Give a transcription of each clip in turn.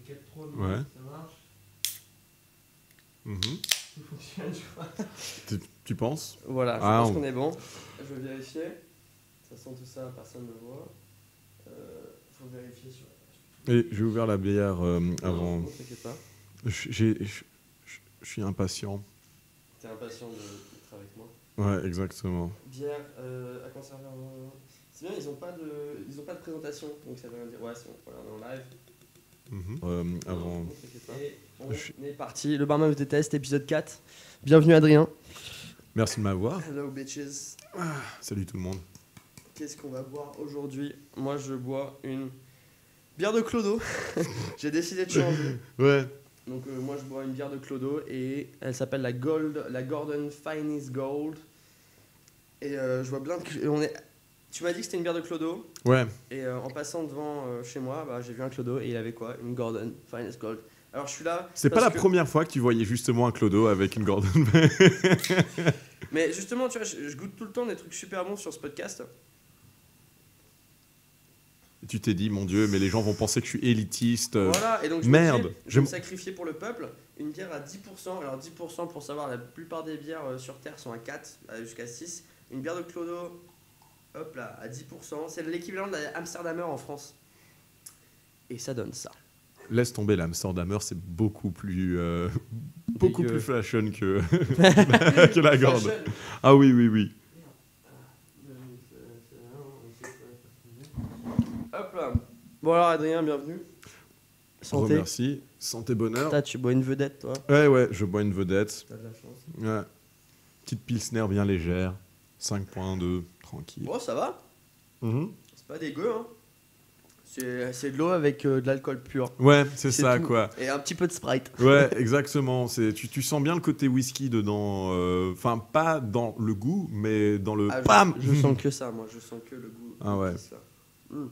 capte trop de Ouais. ça marche. Mhm. Tout fonctionne, je crois. Tu penses? Voilà, je Ah, pense on- qu'on est bon. Je vais vérifier. Ça sent tout ça, personne ne voit. Faut vérifier sur la page. Et j'ai ouvert la bière avant. Non, t'inquiète pas. Je suis impatient. T'es impatient d'être avec moi. Ouais, exactement. Bière à conserver en... C'est bien, ils ont pas de présentation, donc ça veut rien dire. Ouais, c'est bon, voilà, on est en live. Avant. Non, t'inquiète pas. Et on Je suis- est parti. Le barman vous déteste, épisode 4. Bienvenue Adrien. Merci de m'avoir. Hello bitches. Salut tout le monde. Qu'est-ce qu'on va boire aujourd'hui? Moi je bois une bière de Clodo. J'ai décidé de changer. Ouais. Donc moi je bois une bière de Clodo et elle s'appelle la Gordon Finest Gold. Et je vois plein de... Tu m'as dit que c'était une bière de Clodo. Ouais. Et en passant devant chez moi, bah, j'ai vu un Clodo et il avait quoi? Une Gordon Finest Gold. Alors je suis là... C'est pas parce la que- première fois que tu voyais justement un Clodo avec une Gordon. Mais justement, tu vois, je goûte tout le temps des trucs super bons sur ce podcast. Et tu t'es dit, mon Dieu, mais les gens vont penser que je suis élitiste. Voilà, et donc je merde. me dis, je vais me sacrifier pour le peuple. Une bière à 10%, alors 10% pour savoir, la plupart des bières sur Terre sont à 4, jusqu'à 6. Une bière de Clodo, hop là, à 10%, c'est l'équivalent de la Amsterdamer en France. Et ça donne ça. Laisse tomber l'Amsterdamer, c'est beaucoup plus Dégueu. fashion que, que la Gordon. Fashion. Ah oui, oui, oui. Hop là. Bon alors Adrien, bienvenue. Santé. Merci. Santé, bonheur. Putain, tu bois une vedette toi. Ouais, je bois une vedette. T'as de la chance. Ouais. Petite pilsner bien légère. 5.2, tranquille. Bon, ça va. Mhm. C'est pas dégueu, hein. C'est de l'eau avec de l'alcool pur. Ouais, c'est ça, tout. quoi. Et un petit peu de Sprite. Ouais, exactement. Tu sens bien le côté whisky dedans. Enfin, pas dans le goût, mais dans le... Ah, Bam je sens que ça, moi. Je sens que le goût. Ah ouais. C'est ça. Non,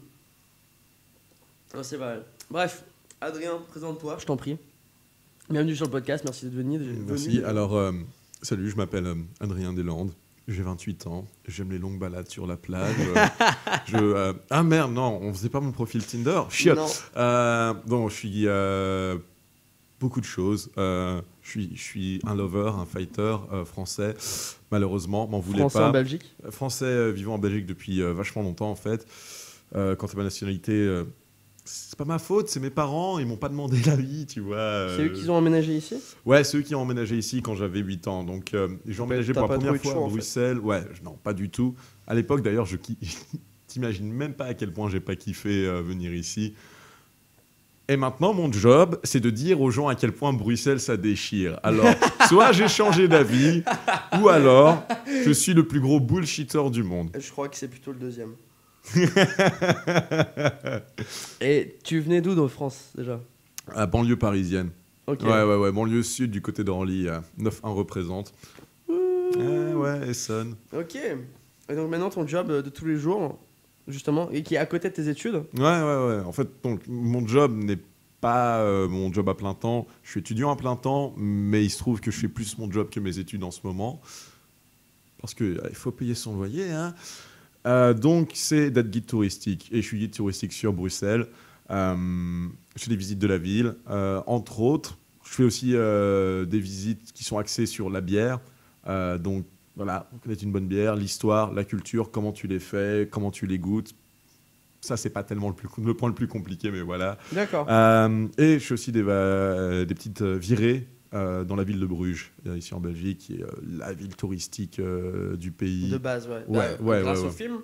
c'est vrai. Bref, Adrien, présente-toi, je t'en prie. Bienvenue sur le podcast, merci d'être venu. Merci. Alors, salut, je m'appelle Adrien Deslandes. J'ai 28 ans. J'aime les longues balades sur la plage. Ah merde, non, on faisait pas mon profil Tinder. Chiotte. Non. Bon, je suis beaucoup de choses. Je suis un lover, un fighter français. Malheureusement, m'en voulez Français pas. en Belgique. Français vivant en Belgique depuis vachement longtemps en fait. Quant à ma nationalité, c'est pas ma faute, c'est mes parents, ils m'ont pas demandé l'avis, tu vois. C'est eux qui ont emménagé ici. Ouais, c'est eux qui ont emménagé ici quand j'avais 8 ans. Donc j'ai emménagé T'as pour la pas trop première eu de fois choix, à en fait. Bruxelles. Ouais, non, pas du tout. À l'époque d'ailleurs, t'imagines même pas à quel point j'ai pas kiffé venir ici. Et maintenant, mon job, c'est de dire aux gens à quel point Bruxelles, ça déchire. Alors, soit j'ai changé d'avis, ou alors, je suis le plus gros bullshitter du monde. Je crois que c'est plutôt le deuxième. Et tu venais d'où de France déjà? À banlieue parisienne. Ok. Ouais, banlieue sud du côté d'Orly, 9-1 représente. Ouais, Essonne. Ok. Et donc maintenant, ton job de tous les jours, justement, et qui est à côté de tes études. Ouais. En fait, donc, mon job n'est pas mon job à plein temps. Je suis étudiant à plein temps, mais il se trouve que je fais plus mon job que mes études en ce moment. Parce qu'il faut payer son loyer, hein. Donc, c'est d'être guide touristique. Et je suis guide touristique sur Bruxelles. Je fais des visites de la ville. Entre autres, je fais aussi des visites qui sont axées sur la bière. Donc, voilà, connaître une bonne bière, l'histoire, la culture, comment tu les fais, comment tu les goûtes. Ça, c'est pas tellement le point le plus compliqué, mais voilà. D'accord. Et je fais aussi des petites virées dans la ville de Bruges, ici en Belgique, qui est la ville touristique du pays. De base, ouais. Ouais, grâce ouais. au film.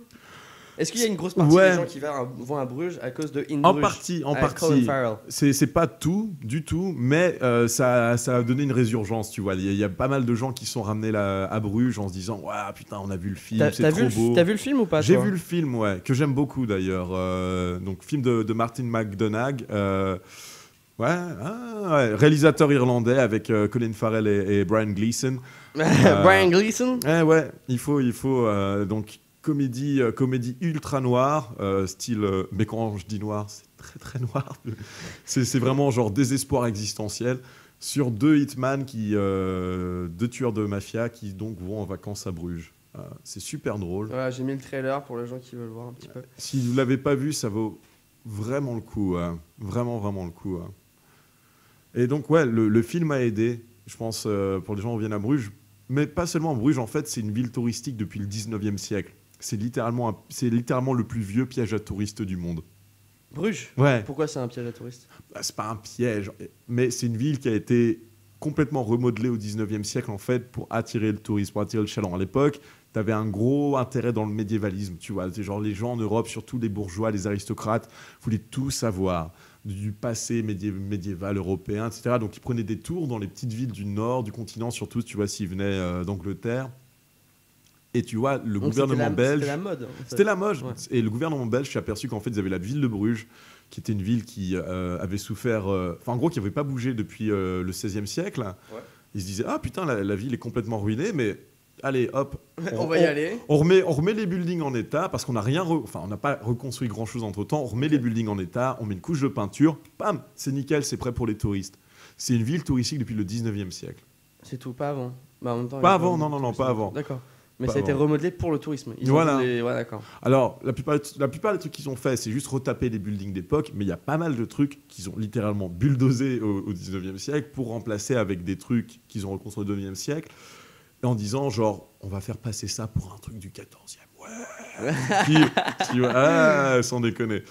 Est-ce qu'il y a une grosse partie Ouais. des gens qui vont à Bruges à cause de In En Bruges partie, avec Colin Farrell. c'est pas tout, du tout, mais ça a donné une résurgence, tu vois. Il y a pas mal de gens qui sont ramenés là, à Bruges en se disant « Ouah, putain, on a vu le film, c'est trop beau ». T'as vu le film ou pas? J'ai toi vu le film, ouais, que j'aime beaucoup d'ailleurs. Donc, film de Martin McDonagh. Ouais, réalisateur irlandais avec Colin Farrell et Brian Gleeson. Brian Gleeson. Ouais, il faut donc comédie ultra noire, style. Mais quand je dis noir, c'est très très noir. C'est vraiment genre désespoir existentiel sur deux hitman deux tueurs de mafia qui donc vont en vacances à Bruges. C'est super drôle. Voilà, j'ai mis le trailer pour les gens qui veulent voir un petit peu. Si vous l'avez pas vu, ça vaut vraiment le coup. Vraiment le coup. Et donc, ouais, le film a aidé, je pense, pour les gens qui reviennent à Bruges. Mais pas seulement Bruges, en fait, c'est une ville touristique depuis le 19e siècle. C'est littéralement le plus vieux piège à touristes du monde. Bruges. Ouais. Pourquoi c'est un piège à touristes? Bah, c'est pas un piège, mais c'est une ville qui a été complètement remodelée au 19e siècle, en fait, pour attirer le tourisme, pour attirer le chaland. À l'époque, tu avais un gros intérêt dans le médiévalisme, tu vois. C'est genre les gens en Europe, surtout les bourgeois, les aristocrates, voulaient tout savoir du passé médiéval européen, etc. Donc ils prenaient des tours dans les petites villes du nord, du continent, surtout, tu vois, s'ils venaient d'Angleterre. Et tu vois, le gouvernement belge... C'était la mode. En fait. C'était la mode. Ouais. Et le gouvernement belge s'est aperçu qu'en fait, ils avaient la ville de Bruges, qui était une ville qui avait souffert... Enfin, en gros, qui n'avait pas bougé depuis le XVIe siècle. Ouais. Ils se disaient, ah putain, la ville est complètement ruinée, mais allez, hop, On va y aller. on remet les buildings en état, parce qu'on n'a rien... on n'a pas reconstruit grand-chose entre-temps. On remet les buildings en état, on met une couche de peinture, bam, c'est nickel, c'est prêt pour les touristes. C'est une ville touristique depuis le 19e siècle. C'est tout, pas avant. Bah, en même temps, Pas avant, non, pas avant. D'accord. Mais Pas ça a été avant. remodelé pour le tourisme. Voilà. Ouais, d'accord. Alors, la plupart des trucs qu'ils ont fait, c'est juste retaper les buildings d'époque, mais il y a pas mal de trucs qu'ils ont littéralement bulldozés au 19e siècle pour remplacer avec des trucs qu'ils ont reconstruits au 19e siècle, et en disant, genre, on va faire passer ça pour un truc du 14e. Ouais. Sans déconner.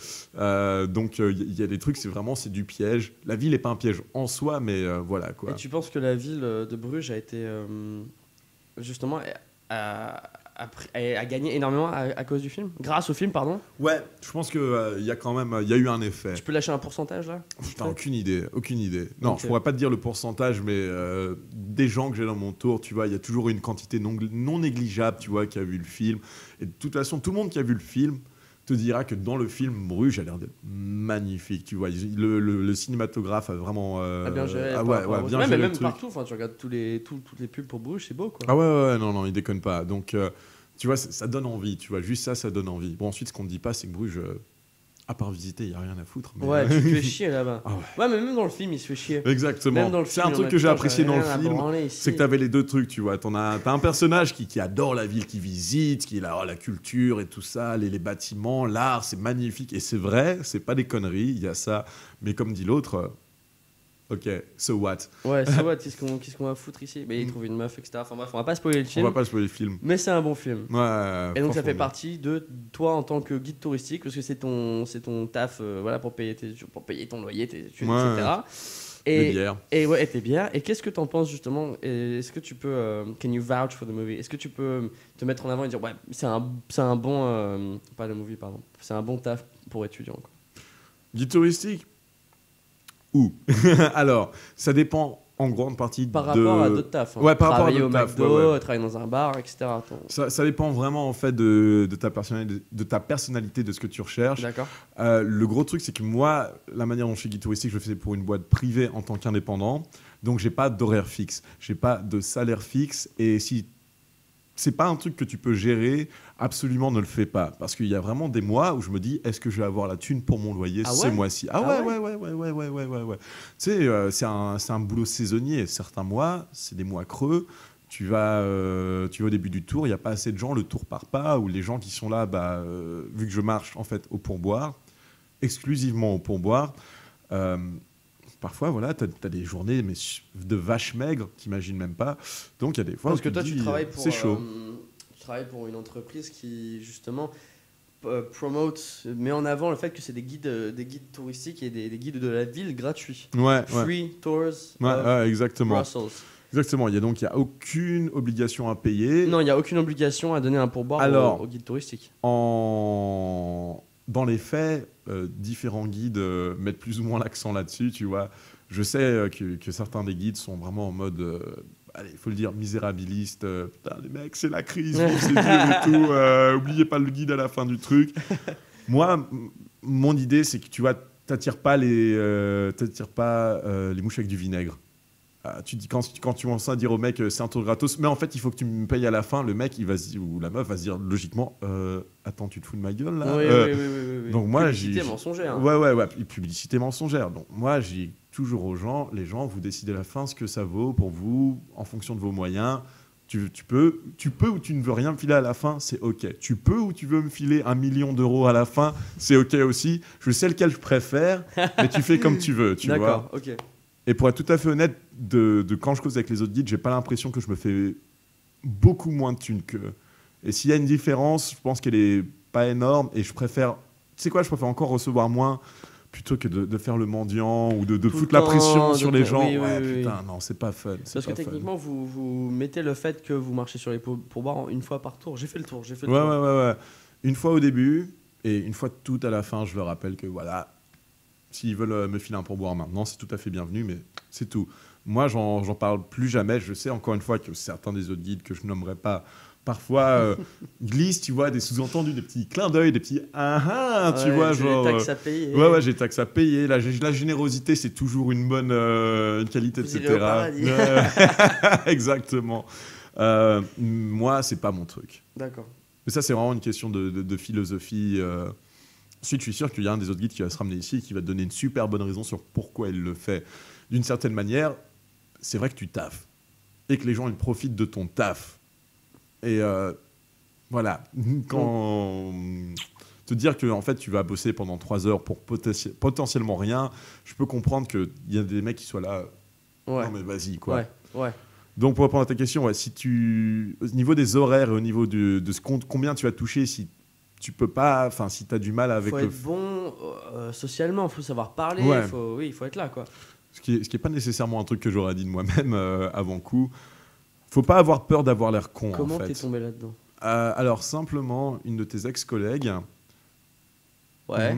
Donc, il y a des trucs, c'est du piège. La ville n'est pas un piège en soi, mais voilà, quoi. Et tu penses que la ville de Bruges a été justement a gagné énormément à cause du film, grâce au film, pardon. Ouais, je pense que il y a eu un effet. Tu peux lâcher un pourcentage là? Putain, aucune idée. Non, Ok. je pourrais pas te dire le pourcentage, mais des gens que j'ai dans mon tour, tu vois, il y a toujours une quantité non négligeable, tu vois, qui a vu le film. Et de toute façon, tout le monde qui a vu le film te dira que dans le film, Bruges a l'air d'être magnifique, tu vois. Le cinématographe a vraiment... A bien géré. bien mais géré le même truc. partout, enfin, tu regardes toutes les pubs pour Bruges, c'est beau quoi. Ah ouais, non, il déconne pas. Donc, tu vois, ça donne envie, tu vois. Juste ça donne envie. Bon, ensuite, ce qu'on ne dit pas, c'est que Bruges, à part visiter, il n'y a rien à foutre. Mais... Ouais, tu te fais chier là-bas. Ah ouais. Ouais, mais même dans le film, il se fait chier. Exactement. Même dans le C'est film, un en truc mode, que j'ai putain, apprécié dans le rien à film. branler ici. C'est que tu avais les deux trucs, tu vois. T'as un personnage qui adore la ville, qui visite, qui a la culture et tout ça, les bâtiments, l'art, c'est magnifique. Et c'est vrai, c'est pas des conneries, il y a ça. Mais comme dit l'autre, ok, so what? Ouais, c'est what, qu'est-ce qu'on va foutre ici? Mais il trouve une meuf, etc. Enfin bref, on va pas spoiler le On film. va pas spoiler le film. Mais c'est un bon film. Ouais, Et donc ça fait franchement. partie de toi en tant que guide touristique, parce que c'est ton taf, voilà, pour payer ton loyer, tes études, Ouais. etc. Les bières. Et tes bières. Et qu'est-ce que t'en penses justement? Est-ce que tu peux, can you vouch for the movie? Est-ce que tu peux te mettre en avant et dire ouais, c'est un bon, pas le movie pardon, c'est un bon taf pour étudiants quoi. Guide touristique? Où? Alors, ça dépend en grande partie Par rapport à d'autres tafs. Hein. Ouais, par rapport à Travailler au d'autres tafs, McDo, ouais. travailler dans un bar, etc. Ça dépend vraiment en fait de ta personnalité, de ce que tu recherches. D'accord. Le gros truc, c'est que moi, la manière dont je suis guide touristique, je le faisais pour une boîte privée en tant qu'indépendant. Donc, j'ai pas d'horaire fixe, j'ai pas de salaire fixe. Et si c'est pas un truc que tu peux gérer, absolument ne le fais pas. Parce qu'il y a vraiment des mois où je me dis, est-ce que je vais avoir la thune pour mon loyer Ah ce ouais mois-ci? Ouais. Tu sais, c'est un boulot saisonnier. Certains mois, c'est des mois creux. Tu vas au début du tour, il n'y a pas assez de gens, le tour part pas, ou les gens qui sont là, vu que je marche en fait au pourboire, exclusivement au pourboire, parfois, voilà, tu as des journées mais de vaches maigres, t'imagines même pas. Donc, il y a des fois Parce où que tu toi, te tu dis, travailles pour. c'est chaud. Tu travailles pour une entreprise qui, justement, met en avant le fait que c'est des guides touristiques et des guides de la ville gratuits. Ouais. Free tours Ouais, exactement. Brussels. Exactement. Il y a aucune obligation à payer. Non, il n'y a aucune obligation à donner un pourboire aux guides touristiques. Dans les faits, différents guides mettent plus ou moins l'accent là-dessus, tu vois. Je sais que certains des guides sont vraiment en mode, allez, il faut le dire, misérabiliste. Putain, les mecs, c'est la crise, bon, c'est dur et tout. Oubliez pas le guide à la fin du truc. Moi, mon idée, c'est que tu vois, t'attires pas les mouches avec du vinaigre. Tu dis quand tu commences à dire au mec c'est un tour gratos, mais en fait il faut que tu me payes à la fin. Le mec il va se dire, ou la meuf va se dire logiquement attends, tu te fous de ma gueule là? Oui. Donc moi publicité mensongère. Hein. Ouais, publicité mensongère. Donc moi j'ai dis toujours aux gens, les gens, vous décidez à la fin ce que ça vaut pour vous en fonction de vos moyens. Tu peux ou tu ne veux rien me filer à la fin, c'est ok. Tu peux ou tu veux me filer 1 million d'euros à la fin, c'est ok aussi. Je sais lequel je préfère, mais tu fais comme tu veux, tu vois. D'accord, ok. Et pour être tout à fait honnête, de quand je cause avec les autres guides, j'ai pas l'impression que je me fais beaucoup moins de thunes qu'eux. Et s'il y a une différence, je pense qu'elle est pas énorme. Et je préfère, tu sais quoi, je préfère encore recevoir moins plutôt que de faire le mendiant ou de Tout foutre le la pression temps, sur de- les gens. oui, Ouais, oui, putain, oui. non, c'est pas fun. Parce que pas fun. techniquement, vous mettez le fait que vous marchez sur les pourboires une fois par tour. J'ai fait le tour. Ouais, ouais, ouais. Une fois au début et une fois tout à la fin, je leur rappelle que voilà, s'ils veulent me filer un pourboire maintenant, c'est tout à fait bienvenu, mais c'est tout. Moi, j'en parle plus jamais. Je sais encore une fois que certains des autres guides que je nommerai pas, parfois glissent, tu vois, des sous-entendus, des petits clins d'œil, des petits tu vois, genre. Les taxes à payer. Ouais, j'ai taxes à payer. La générosité, c'est toujours une bonne une qualité, Vous irez etc. au paradis. Exactement. Moi, c'est pas mon truc. D'accord. Mais ça, c'est vraiment une question de philosophie. Ensuite, je suis sûr qu'il y a un des autres guides qui va se ramener ici et qui va te donner une super bonne raison sur pourquoi il le fait. D'une certaine manière, c'est vrai que tu taffes et que les gens ils profitent de ton taf. Et voilà, quand te dire que en fait tu vas bosser pendant 3 heures pour potentiellement rien, je peux comprendre qu'il y a des mecs qui soient là. Ouais. Non mais vas-y quoi. Ouais. Donc pour répondre à ta question, ouais, si tu au niveau des horaires et au niveau de ce combien tu vas toucher, si tu peux pas, enfin si tu as du mal avec Faut le être bon socialement, faut savoir parler, Ouais. il faut être là quoi. ce qui est pas nécessairement un truc que j'aurais dit de moi-même avant coup. Faut pas avoir peur d'avoir l'air con Comment en fait. t'es tombé là-dedans? Alors simplement une de tes ex-collègues Ouais.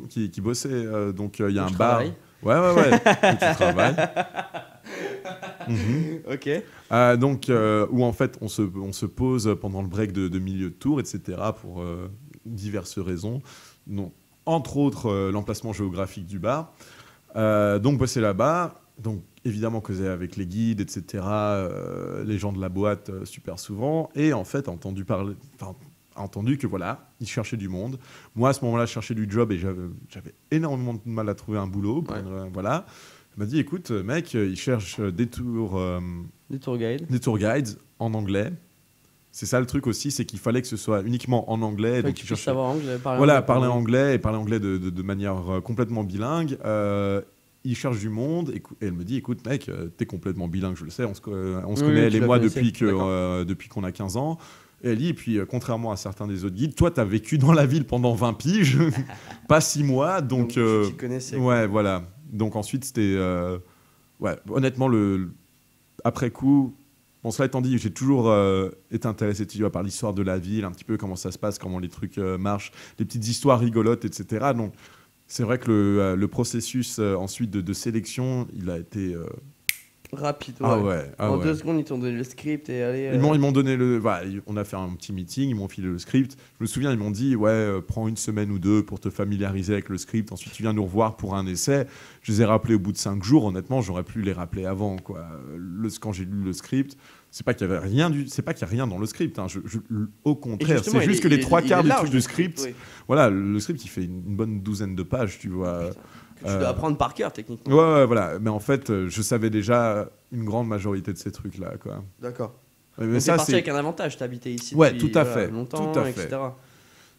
qui bossait donc il y a Où un je bar. travaille. Ouais où tu travailles. Ok. Donc où en fait on se pose pendant le break de milieu de tour, etc. pour diverses raisons. Donc, entre autres l'emplacement géographique du bar. Donc bosser là-bas. Donc évidemment causer avec les guides, etc. Les gens de la boîte super souvent. Et en fait entendu que voilà, ils cherchaient du monde. Moi à ce moment-là je cherchais du job et j'avais énormément de mal à trouver un boulot. Voilà. Il m'a dit écoute mec, ils cherchent des tour guides en anglais. C'est ça le truc aussi, c'est qu'il fallait que ce soit uniquement en anglais. Donc tu ils puisses cherchaient savoir anglais, parler anglais et parler anglais de manière complètement bilingue. Il cherche du monde et elle me dit écoute mec, t'es complètement bilingue, je le sais, on se connaît elle et moi depuis qu'on a 15 ans. Et elle dit, et puis contrairement à certains des autres guides, toi t'as vécu dans la ville pendant 20 piges, pas 6 mois, donc tu t'y connaissais. ouais voilà. Donc ensuite c'était ouais, honnêtement après coup, bon cela étant dit, j'ai toujours été intéressé tu vois, par l'histoire de la ville, un petit peu comment ça se passe, comment les trucs marchent, des petites histoires rigolotes, etc. Donc c'est vrai que le processus ensuite de sélection, il a été rapide. En 2 secondes, ils t'ont donné le script et allez. Ils m'ont donné on a fait un petit meeting, ils m'ont filé le script. Je me souviens, ils m'ont dit prends 1 semaine ou 2 pour te familiariser avec le script. Ensuite, tu viens nous revoir pour un essai. Je les ai rappelés au bout de 5 jours. Honnêtement, j'aurais pu les rappeler avant quoi. Quand j'ai lu le script, c'est pas qu'il y avait rien c'est pas qu'il y a rien dans le script. Hein. Au contraire, c'est juste que les 3/4 du truc du script. Oui. Voilà, le script il fait une bonne douzaine de pages, tu vois. Que tu dois apprendre par cœur techniquement. Ouais, voilà. Mais en fait, je savais déjà une grande majorité de ces trucs-là, quoi. D'accord. Mais Donc ça, t'es parti avec un avantage, t'as habité ici Ouais, depuis tout à fait, longtemps, tout à fait. etc.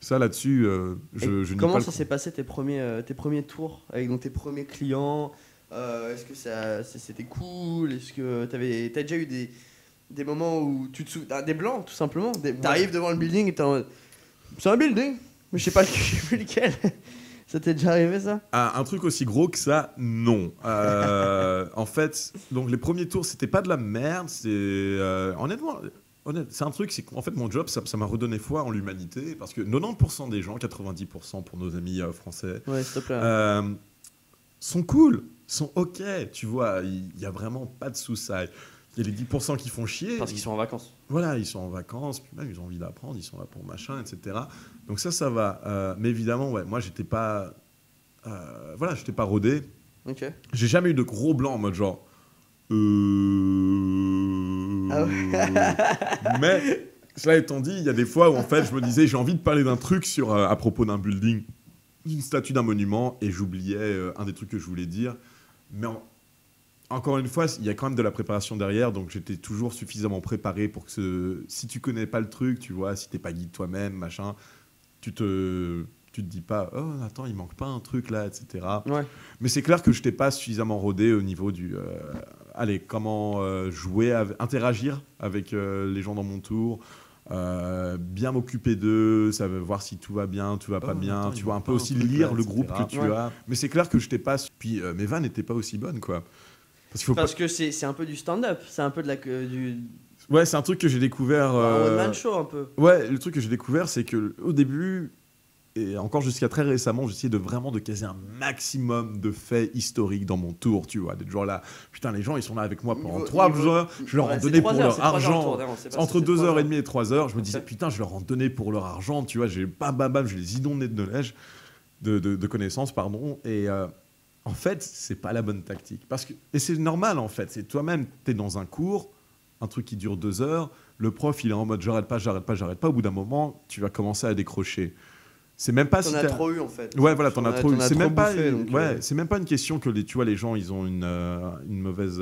Ça, là-dessus, je n'ai Comment pas ça s'est passé tes premiers tours avec donc, tes premiers clients? Est-ce que c'était cool? Est-ce que t'as déjà eu des moments où tu te souviens des blancs tout simplement? T'arrives devant le building et t'es en mode, c'est un building, mais je sais pas lequel. Ça t'est déjà arrivé ça? Un truc aussi gros que ça, non. En fait, donc les premiers tours, c'était pas de la merde. Honnêtement, c'est un truc, c'est qu'en fait mon job, ça m'a redonné foi en l'humanité parce que 90% des gens, 90% pour nos amis français, ouais, s'il te plaît. sont cool, sont ok. Tu vois, il y a vraiment pas de suicide. Il y a les 10% qui font chier. Parce qu'ils sont en vacances. Voilà, ils sont en vacances, puis même ils ont envie d'apprendre, ils sont là pour machin, etc. Donc ça va. Mais évidemment, ouais, moi j'étais pas, j'étais pas rodé. Ok. J'ai jamais eu de gros blancs en mode genre. Ah ouais. Mais cela étant dit, il y a des fois où en fait je me disais j'ai envie de parler d'un truc à propos d'un building, d'une statue, d'un monument, et j'oubliais un des trucs que je voulais dire. Mais encore une fois, il y a quand même de la préparation derrière, donc j'étais toujours suffisamment préparé pour que si tu connais pas le truc, tu vois, si t'es pas guide toi-même, machin, tu Tu te dis pas, oh, attends, il manque pas un truc là, etc. Ouais. Mais c'est clair que je n'étais pas suffisamment rodé au niveau du. Allez, comment jouer, interagir avec les gens dans mon tour, bien m'occuper d'eux, ça veut voir si tout va bien, tout va pas bien. Attends, Tu vois, un peu aussi lire le groupe que tu as. Mais c'est clair que je n'étais pas. Puis mes vannes n'étaient pas aussi bonnes, quoi. Parce que c'est un peu du stand-up, c'est un peu du. Ouais, c'est un truc que j'ai découvert. Un one-man show un peu. Ouais, le truc que j'ai découvert, c'est que au début. Et encore jusqu'à très récemment, j'essayais de caser un maximum de faits historiques dans mon tour, tu vois. D'être genre là, putain, les gens, ils sont là avec moi pendant 3 heures, je leur en donnais pour leur argent. Entre 2h30 et 3h, je me disais, putain, je leur en donnais pour leur argent, tu vois. J'ai bam, bam, bam, je les inondais de knowledge, de connaissances, pardon. Et en fait, c'est pas la bonne tactique. Et c'est normal, en fait. C'est toi-même, t'es dans un cours, un truc qui dure 2 heures, le prof, il est en mode j'arrête pas. Au bout d'un moment, tu vas commencer à décrocher. C'est même pas t'en as trop eu en fait. Ouais, voilà, t'en as trop eu. C'est même pas, bouffé, c'est même pas une question que tu vois, les gens, ils ont une mauvaise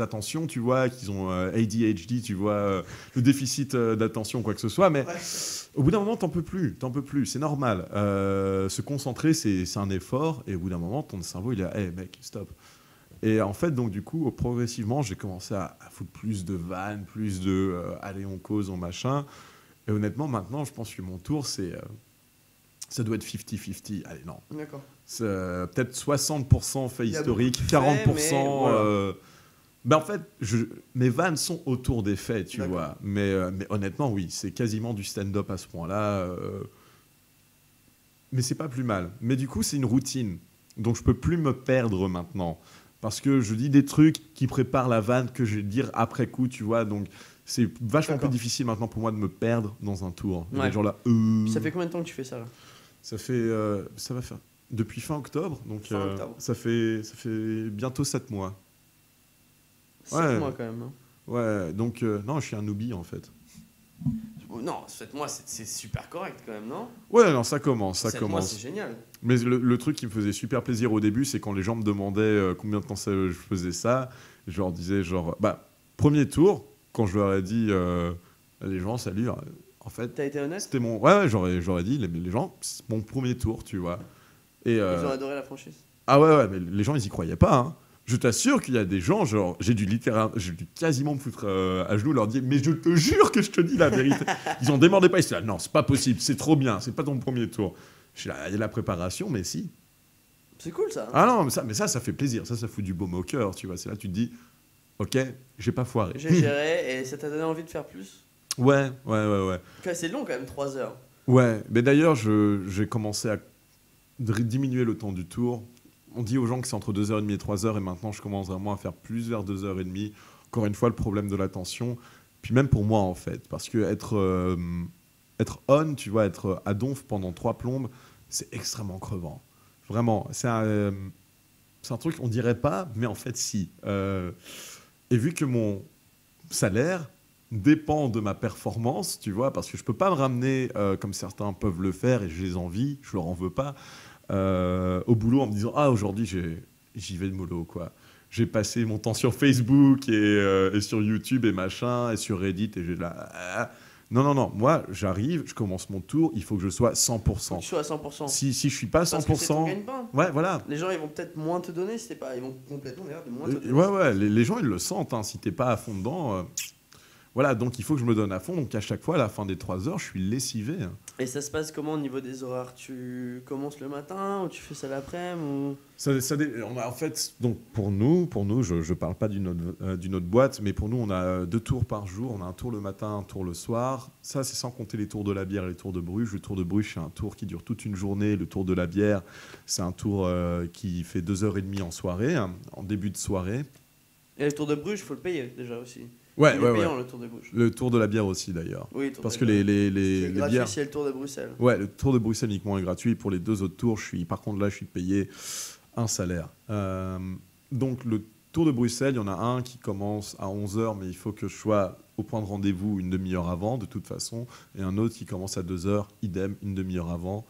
attention, tu vois, qu'ils ont ADHD, tu vois, le déficit d'attention, quoi que ce soit. Mais au bout d'un moment, t'en peux plus. C'est normal. Se concentrer, c'est un effort. Et au bout d'un moment, ton cerveau, il est, hey mec, stop. Et en fait, donc du coup, progressivement, j'ai commencé à foutre plus de vannes, plus de allez, on cause, on machin. Et honnêtement, maintenant, je pense que mon tour, ça doit être 50-50. Allez, non. D'accord. C'est, peut-être 60% fait historique, 40%... voilà. Ben, en fait, mes vannes sont autour des faits, tu vois. Mais honnêtement, oui, c'est quasiment du stand-up à ce point-là. Mais c'est pas plus mal. Mais du coup, c'est une routine. Donc, je peux plus me perdre maintenant. Parce que je dis des trucs qui préparent la vanne que je vais dire après coup, tu vois. Donc... C'est vachement plus difficile maintenant pour moi de me perdre dans un tour. Ouais. Genre là, Ça fait combien de temps que tu fais ça là ? Ça va faire depuis fin octobre, donc ça fait bientôt 7 mois. 7 mois quand même. Hein. Ouais, donc non, je suis un newbie en fait. Non, 7 mois c'est super correct quand même, non ? Ouais, non, ça commence. 7 mois c'est génial. Mais le truc qui me faisait super plaisir au début, c'est quand les gens me demandaient combien de temps je faisais ça, je leur disais genre, premier tour. Quand je leur ai dit, les gens, salut, en fait... T'as été honnête ? C'était mon... Ouais, j'aurais dit, les gens, c'est mon premier tour, tu vois. Et, ils ont adoré la franchise. Ah ouais, mais les gens, ils y croyaient pas, hein. Je t'assure qu'il y a des gens, genre, j'ai dû quasiment me foutre à genoux, leur dire, mais je te jure que je te dis la vérité. Ils ont demandé pas, ils se disent, non, c'est pas possible, c'est trop bien, c'est pas ton premier tour. Je suis là, il y a la préparation, mais si. C'est cool, ça. Hein. Ah non, mais ça fait plaisir, ça fout du baume au cœur, tu vois. C'est là, tu te dis... Ok, j'ai pas foiré. J'ai géré et ça t'a donné envie de faire plus ? Ouais. C'est long quand même, 3 heures. Ouais, mais d'ailleurs, j'ai commencé à diminuer le temps du tour. On dit aux gens que c'est entre 2h30 et 3h, et maintenant, je commence vraiment à faire plus vers 2h30. Encore une fois, le problème de l'attention. Puis même pour moi, en fait, parce que être on, tu vois, être à donf pendant 3 plombes, c'est extrêmement crevant. Vraiment, c'est un truc, on dirait pas, mais en fait, si. Et vu que mon salaire dépend de ma performance, tu vois, parce que je peux pas me ramener, comme certains peuvent le faire, et je les envie, je leur en veux pas, au boulot en me disant « Ah, aujourd'hui, j'y vais de mollo, quoi. J'ai passé mon temps sur Facebook et sur YouTube et machin, et sur Reddit, et j'ai là... Non. Moi, j'arrive, je commence mon tour, il faut que je sois 100%. Faut que tu sois à 100%. Si je suis pas 100%... Parce que c'est ton gagne-pain. Ouais, voilà. Les gens, ils vont peut-être moins te donner, ils vont complètement de moins te donner. Ouais, les gens, ils le sentent. Hein. Si t'es pas à fond dedans... Voilà, donc il faut que je me donne à fond. Donc à chaque fois, à la fin des 3 heures, je suis lessivé. Hein. Et ça se passe comment au niveau des horaires ? Tu commences le matin ou tu fais ça l'après-midi ou... En fait, donc pour nous, je parle pas d'une autre boîte, mais pour nous, on a 2 tours par jour. On a un tour le matin, un tour le soir. Ça, c'est sans compter les tours de la bière et les tours de Bruges. Le tour de Bruges, c'est un tour qui dure toute une journée. Le tour de la bière, c'est un tour qui fait 2h30 en soirée, hein, en début de soirée. Et le tour de Bruges, il faut le payer déjà aussi. Ouais. Le tour de Bruges. Le tour de la bière aussi d'ailleurs. Oui, parce que les gratuit, bières. c'est le tour de Bruxelles. Ouais, le tour de Bruxelles uniquement est gratuit. Pour les 2 autres tours, par contre là, je suis payé un salaire. Donc le tour de Bruxelles, il y en a un qui commence à 11h, mais il faut que je sois au point de rendez-vous une demi-heure avant, de toute façon. Et un autre qui commence à 2h, idem, une demi-heure avant.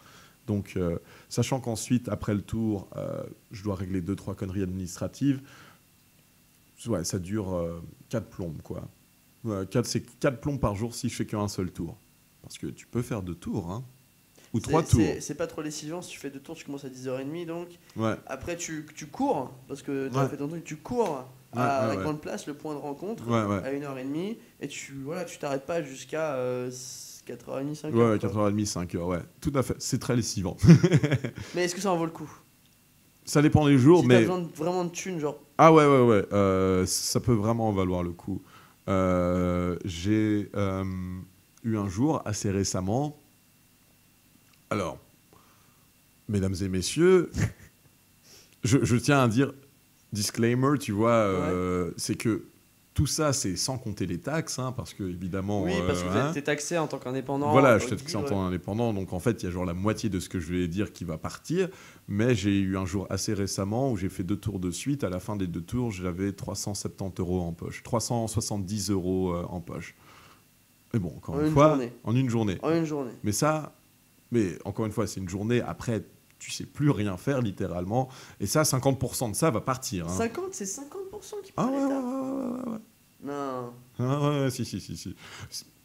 Donc, sachant qu'ensuite, après le tour, je dois régler 2-3 conneries administratives. Ouais, ça dure 4 plombes, quoi. C'est 4 plombes par jour si je fais qu'un seul tour. Parce que tu peux faire 2 tours, hein. Ou 3 tours. C'est pas trop lessivant. Si tu fais 2 tours, tu commences à 10h30 donc. Ouais. Après, tu cours, parce que tu as Ouais. fait ton truc, tu cours à la grande place, le point de rencontre, à 1h30, et tu t'arrêtes pas jusqu'à 4h30, 5h. Ouais, 4h30, 5h, ouais. Tout à fait. C'est très lessivant. Mais est-ce que ça en vaut le coup? Ça dépend des jours, Si mais. t'as besoin vraiment de thunes, genre. Ah ouais. Ça peut vraiment en valoir le coup. J'ai eu un jour, assez récemment. Alors, mesdames et messieurs, je tiens à dire, disclaimer, tu vois, c'est que tout ça, c'est sans compter les taxes, hein, parce que évidemment. Oui, parce que t'es taxé en tant qu'indépendant. Voilà, je suis taxé en tant qu'indépendant, donc en fait, il y a genre la moitié de ce que je vais dire qui va partir. Mais j'ai eu un jour assez récemment où j'ai fait 2 tours de suite. À la fin des 2 tours, j'avais 370 € en poche, 370 € en poche. Mais bon, encore une fois, en une journée. En une journée. Mais encore une fois, c'est une journée. Après, tu sais plus rien faire littéralement. Et ça, 50% de ça va partir. Hein. 50, c'est 50% qui Ah part ouais. Non. Ah ouais, si.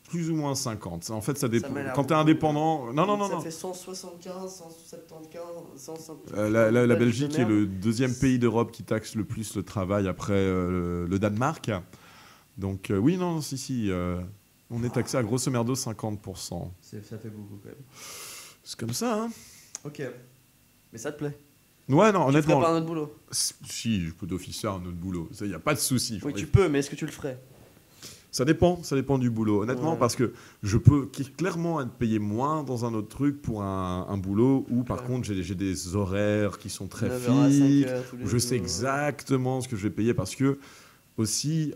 Plus ou moins 50. En fait, ça dépend. Quand tu es indépendant. Non. Ça fait 175, 175, 150. La Belgique est le 2e pays d'Europe qui taxe le plus le travail après le Danemark. Donc, oui, non, si. On est taxé à grosso merdo 50%. Ça fait beaucoup quand même. C'est comme ça, hein. Ok. Mais ça te plaît? Ouais, non, honnêtement. Tu ferais pas un autre boulot? Si, je peux d'office faire un autre boulot. Il n'y a pas de souci. Oui, tu peux, mais est-ce que tu le ferais? Ça dépend du boulot, honnêtement, parce que je peux clairement être payé moins dans un autre truc pour un boulot où, par contre, j'ai des horaires qui sont très fixes, où je sais exactement ce que je vais payer, parce que, aussi,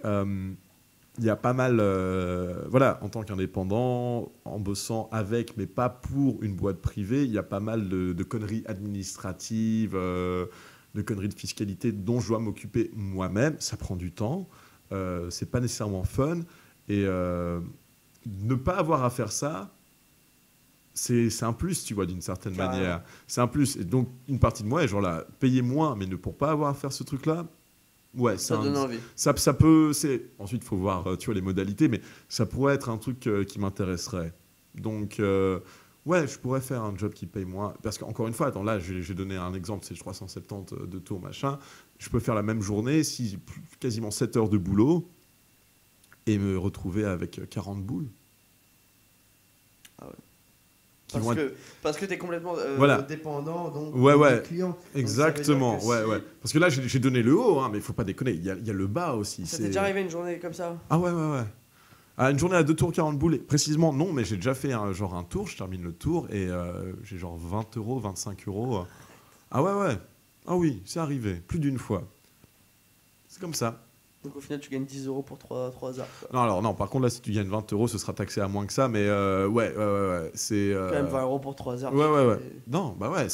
il y a pas mal, en tant qu'indépendant, en bossant avec, mais pas pour une boîte privée, il y a pas mal de conneries administratives, de conneries de fiscalité dont je dois m'occuper moi-même. Ça prend du temps. C'est pas nécessairement fun, et ne pas avoir à faire ça, c'est un plus, tu vois, d'une certaine manière. C'est un plus. Et donc, une partie de moi est genre là, payer moins, mais pour pas avoir à faire ce truc-là, ouais, ça donne envie. Ça peut. Ensuite, il faut voir, tu vois, les modalités, mais ça pourrait être un truc qui m'intéresserait. Donc, ouais, je pourrais faire un job qui paye moins. Parce qu'encore une fois, attends, là, j'ai donné un exemple, c'est 370 de tours, machin. Je peux faire la même journée, quasiment 7 heures de boulot, et me retrouver avec 40 boules. Ah ouais. Parce que tu es complètement dépendant donc des clients. Exactement, ouais. Parce que là, j'ai donné le haut, hein, mais il faut pas déconner, il y a le bas aussi. Ça t'est déjà arrivé une journée comme ça? Ah ouais. Une journée à 2 tours 40 boules, précisément non, mais j'ai déjà fait un tour, je termine le tour et j'ai genre 20 €, 25 €. Ah ouais. Ah oui, c'est arrivé, plus d'une fois. C'est comme ça. Donc au final, tu gagnes 10 € pour 3 heures. Quoi. Non, par contre, là, si tu gagnes 20 €, ce sera taxé à moins que ça, mais ouais. C'est. Quand même 20 € pour 3 heures. Ouais. Non, bah ouais,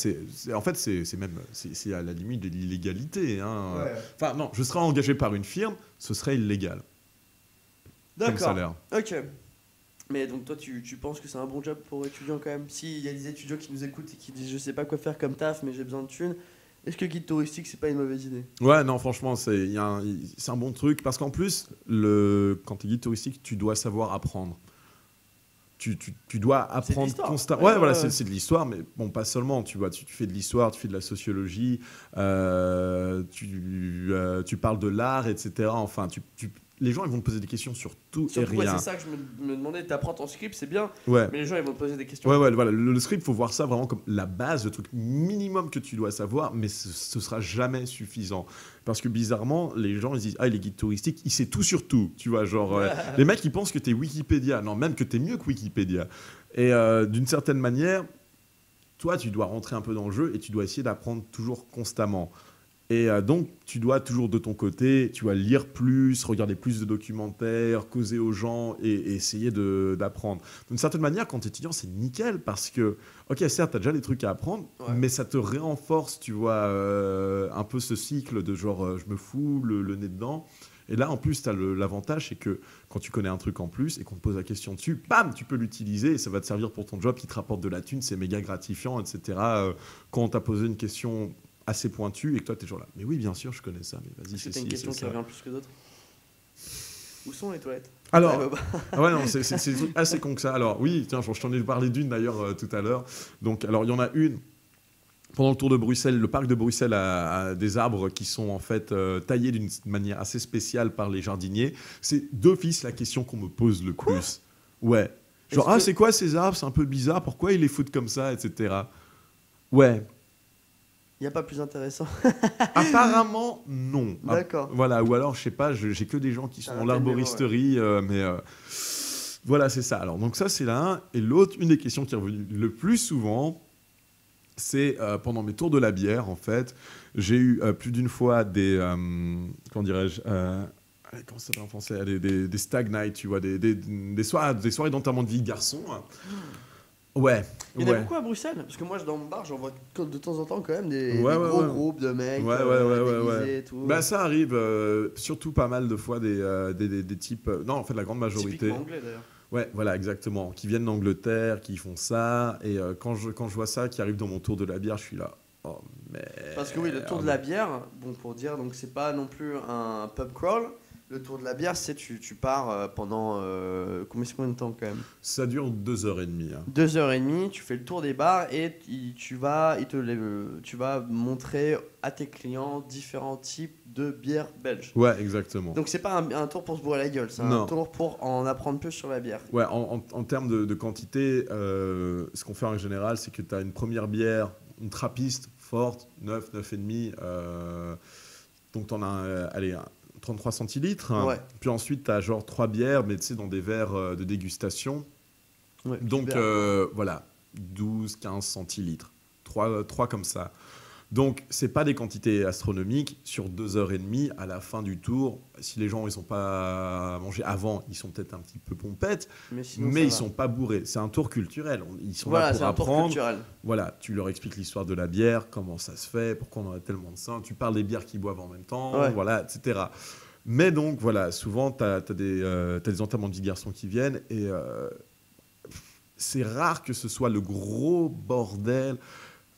en fait, c'est à la limite de l'illégalité. Hein. Ouais. Enfin, non, je serais engagé par une firme, ce serait illégal. D'accord. Comme salaire. Ok. Mais donc toi, tu penses que c'est un bon job pour étudiants quand même? S'il y a des étudiants qui nous écoutent et qui disent je sais pas quoi faire comme taf, mais j'ai besoin de thunes, est-ce que guide touristique, c'est pas une mauvaise idée? Ouais, non, franchement, c'est un bon truc. Parce qu'en plus, quand tu es guide touristique, tu dois savoir apprendre. Tu dois apprendre constamment. Ouais, voilà, c'est de l'histoire, mais bon, pas seulement. Tu vois, tu fais de l'histoire, tu fais de la sociologie, tu parles de l'art, etc. Enfin, les gens, ils vont te poser des questions sur tout et rien. Ouais, c'est ça que je me demandais. T'apprends ton script, c'est bien, ouais. Mais les gens, ils vont te poser des questions. Ouais, voilà. Le script, il faut voir ça vraiment comme la base, le truc minimum que tu dois savoir, mais ce sera jamais suffisant. Parce que bizarrement, les gens, ils disent « Ah, il est guide touristique, il sait tout sur tout. » Tu vois, genre, les mecs, ils pensent que t'es Wikipédia. Non, même que t'es mieux que Wikipédia. Et d'une certaine manière, toi, tu dois rentrer un peu dans le jeu et tu dois essayer d'apprendre toujours constamment. Et donc, tu dois toujours de ton côté, tu vas lire plus, regarder plus de documentaires, causer aux gens et essayer d'apprendre. D'une certaine manière, quand tu es étudiant, c'est nickel parce que, ok, certes, tu as déjà des trucs à apprendre, mais ça te renforce, tu vois, un peu ce cycle de genre, je me fous le nez dedans. Et là, en plus, tu as l'avantage, c'est que quand tu connais un truc en plus et qu'on te pose la question dessus, bam, tu peux l'utiliser et ça va te servir pour ton job qui te rapporte de la thune, c'est méga gratifiant, etc. Quand on t'a posé une question assez pointu et que toi, tu es toujours là. Mais oui, bien sûr, je connais ça, mais vas-y, c'est une question qui revient plus que d'autres. Où sont les toilettes? Alors, Ouais, bah, ah ouais, non, c'est des trucs assez con que ça. Alors, oui, tiens, je t'en ai parlé d'une d'ailleurs tout à l'heure. Donc, alors, il y en a une. Pendant le tour de Bruxelles, le parc de Bruxelles a des arbres qui sont en fait taillés d'une manière assez spéciale par les jardiniers. C'est d'office la question qu'on me pose le plus. Ouais. Genre, Est-ce que- c'est quoi ces arbres? C'est un peu bizarre. Pourquoi ils les foutent comme ça, etc. Ouais. Il n'y a pas plus intéressant. Apparemment, non. D'accord. Voilà. Ou alors, je sais pas, j'ai que des gens qui sont Ah, dans t'as le niveau, l'arboristerie, mais voilà, c'est ça. Alors, donc ça, c'est l'un. Et l'autre, une des questions qui est revenue le plus souvent, c'est pendant mes tours de la bière, en fait, j'ai eu plus d'une fois des, comment dirais-je, comment ça s'appelle en français, des stag nights, tu vois, des soirées d'enterrement de vie de garçon. Ouais, Il y en a ouais. beaucoup à Bruxelles, parce que moi dans mon bar j'en vois de temps en temps quand même des Ouais, gros ouais. groupes de mecs Ouais, déguisés et tout. Bah, ça arrive surtout pas mal de fois des types. Non, en fait, la grande majorité. Typiquement anglais d'ailleurs. Ouais, voilà, exactement. Qui viennent d'Angleterre, qui font ça. Et quand je vois ça, qui arrive dans mon tour de la bière, je suis là. Oh, merde. Parce que oui, le tour de la bière, bon pour dire, donc c'est pas non plus un pub crawl. Le tour de la bière, c'est tu pars pendant combien de temps quand même? Ça dure 2h30. Hein. 2h30, tu fais le tour des bars et tu vas montrer à tes clients différents types de bières belges. Ouais, exactement. Donc c'est pas un tour pour se bourrer la gueule, c'est un tour pour en apprendre plus sur la bière. Ouais, en termes de quantité, ce qu'on fait en général, c'est que tu as une première bière, une trappiste forte, 9, 9,5. Donc tu en as, allez, 33 centilitres. Ouais. Puis ensuite, tu as genre 3 bières, mais tu sais, dans des verres de dégustation. Ouais, Donc voilà, 12, 15 centilitres. 3 comme ça. Donc, c'est pas des quantités astronomiques. Sur 2h30, à la fin du tour, si les gens ils sont pas mangés avant, ils sont peut-être un petit peu pompettes, mais ils sont pas bourrés. C'est un tour culturel. Ils sont là pour apprendre. Voilà, tu leur expliques l'histoire de la bière, comment ça se fait, pourquoi on en a tellement de ça. Tu parles des bières qu'ils boivent en même temps, ouais. Voilà, etc. Mais donc, voilà, souvent, tu as des enterrements de vie de garçons qui viennent et c'est rare que ce soit le gros bordel.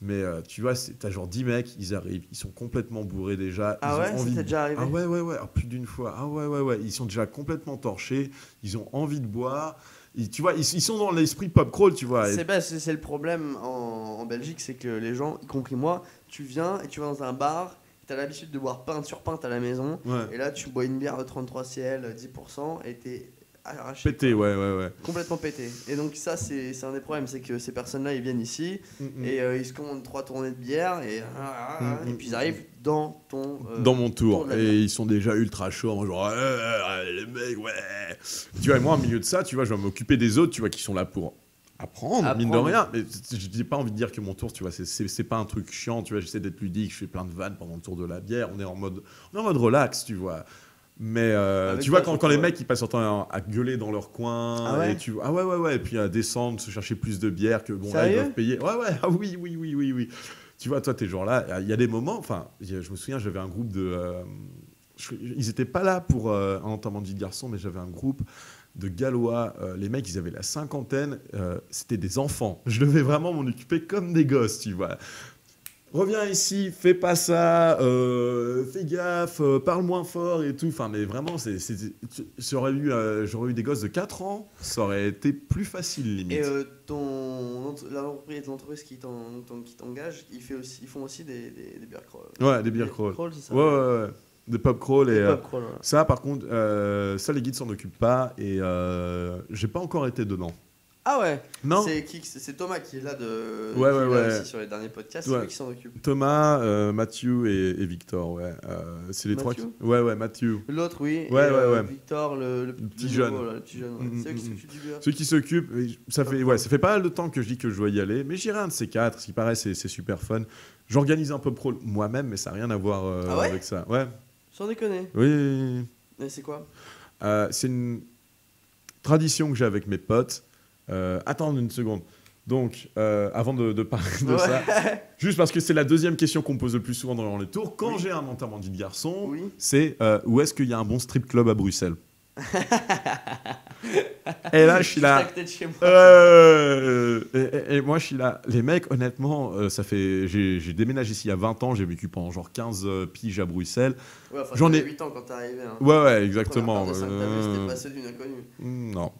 Mais tu vois, t'as genre 10 mecs, ils arrivent, ils sont complètement bourrés déjà. Ah ils ouais, ont envie c'était déjà arrivé? Ah ouais, alors, plus d'une fois. Ah ouais, ils sont déjà complètement torchés, ils ont envie de boire. Tu vois, ils sont dans l'esprit pub crawl, tu vois. C'est le problème en Belgique, c'est que les gens, y compris moi, tu viens et tu vas dans un bar, t'as l'habitude de boire pinte sur pinte à la maison, et là tu bois une bière de 33 CL, 10%, et t'es arraché. Pété, ouais. Complètement pété. Et donc ça, c'est un des problèmes, c'est que ces personnes-là, ils viennent ici, et ils se commandent 3 tournées de bière, et puis ils arrivent dans dans mon tour. Et ils sont déjà ultra chauds, genre, les mecs, ouais. Tu vois, et moi, au milieu de ça, tu vois, je vais m'occuper des autres, tu vois, qui sont là pour apprendre, mine de rien. Mais je n'ai pas envie de dire que mon tour, tu vois, c'est pas un truc chiant, tu vois, j'essaie d'être ludique, je fais plein de vannes pendant le tour de la bière, on est en mode relax, tu vois. Mais tu vois, quand les mecs ils passent leur temps à gueuler dans leur coin, et tu ouais, et puis à descendre, se chercher plus de bière que bon, là, ils doivent payer. Ouais, oui. Tu vois, toi, t'es genre là, il y a des moments, enfin, je me souviens, j'avais un groupe de. Ils étaient pas là pour un enterrement de vie de garçon, mais j'avais un groupe de Gallois. Les mecs, ils avaient la cinquantaine, c'était des enfants. Je devais vraiment m'en occuper comme des gosses, tu vois. Reviens ici, fais pas ça, fais gaffe, parle moins fort et tout. Enfin, mais vraiment, j'aurais eu des gosses de 4 ans, ça aurait été plus facile limite. Et l'entreprise qui t'engage, ils font aussi des beer crawls. Ouais, des beer crawls. Ouais. Des pub crawls. Et pub crawls, ouais. ça, par contre, ça, les guides s'en occupent pas et j'ai pas encore été dedans. Ah ouais. Non. C'est Thomas qui est là ouais. aussi sur les derniers podcasts, Ouais. c'est lui qui s'en occupe. Thomas, Mathieu et Victor, ouais. C'est les trois qui... Ouais, Mathieu. L'autre, oui. Ouais. Victor, le petit jeune. Le petit jeune, ouais. C'est eux qui s'occupent du bière. Ceux qui s'occupent, ça fait pas mal de temps que je dis que je dois y aller, mais j'irai un de ces 4, ce qui paraît, c'est super fun. J'organise un pub crawl moi-même, mais ça n'a rien à voir avec ça. Ouais. Sans déconner. Oui. Mais c'est quoi? C'est une tradition que j'ai avec mes potes. Attends une seconde. Donc, avant de parler de ça, juste parce que c'est la deuxième question qu'on me pose le plus souvent dans les tours, quand j'ai un enterrement de vie de garçon, c'est où est-ce qu'il y a un bon strip club à Bruxelles? Et là, je suis Juste là. à côté de chez moi. Et moi, je suis là. Les mecs, honnêtement, j'ai déménagé ici il y a 20 ans. J'ai vécu pendant genre 15 piges à Bruxelles. Ouais, enfin, J'en t'avais ai. 8 ans quand t'es arrivé. Hein. Ouais, La première exactement. part de 5 que t'as vu, c'était pas ceux d'une inconnue. Non.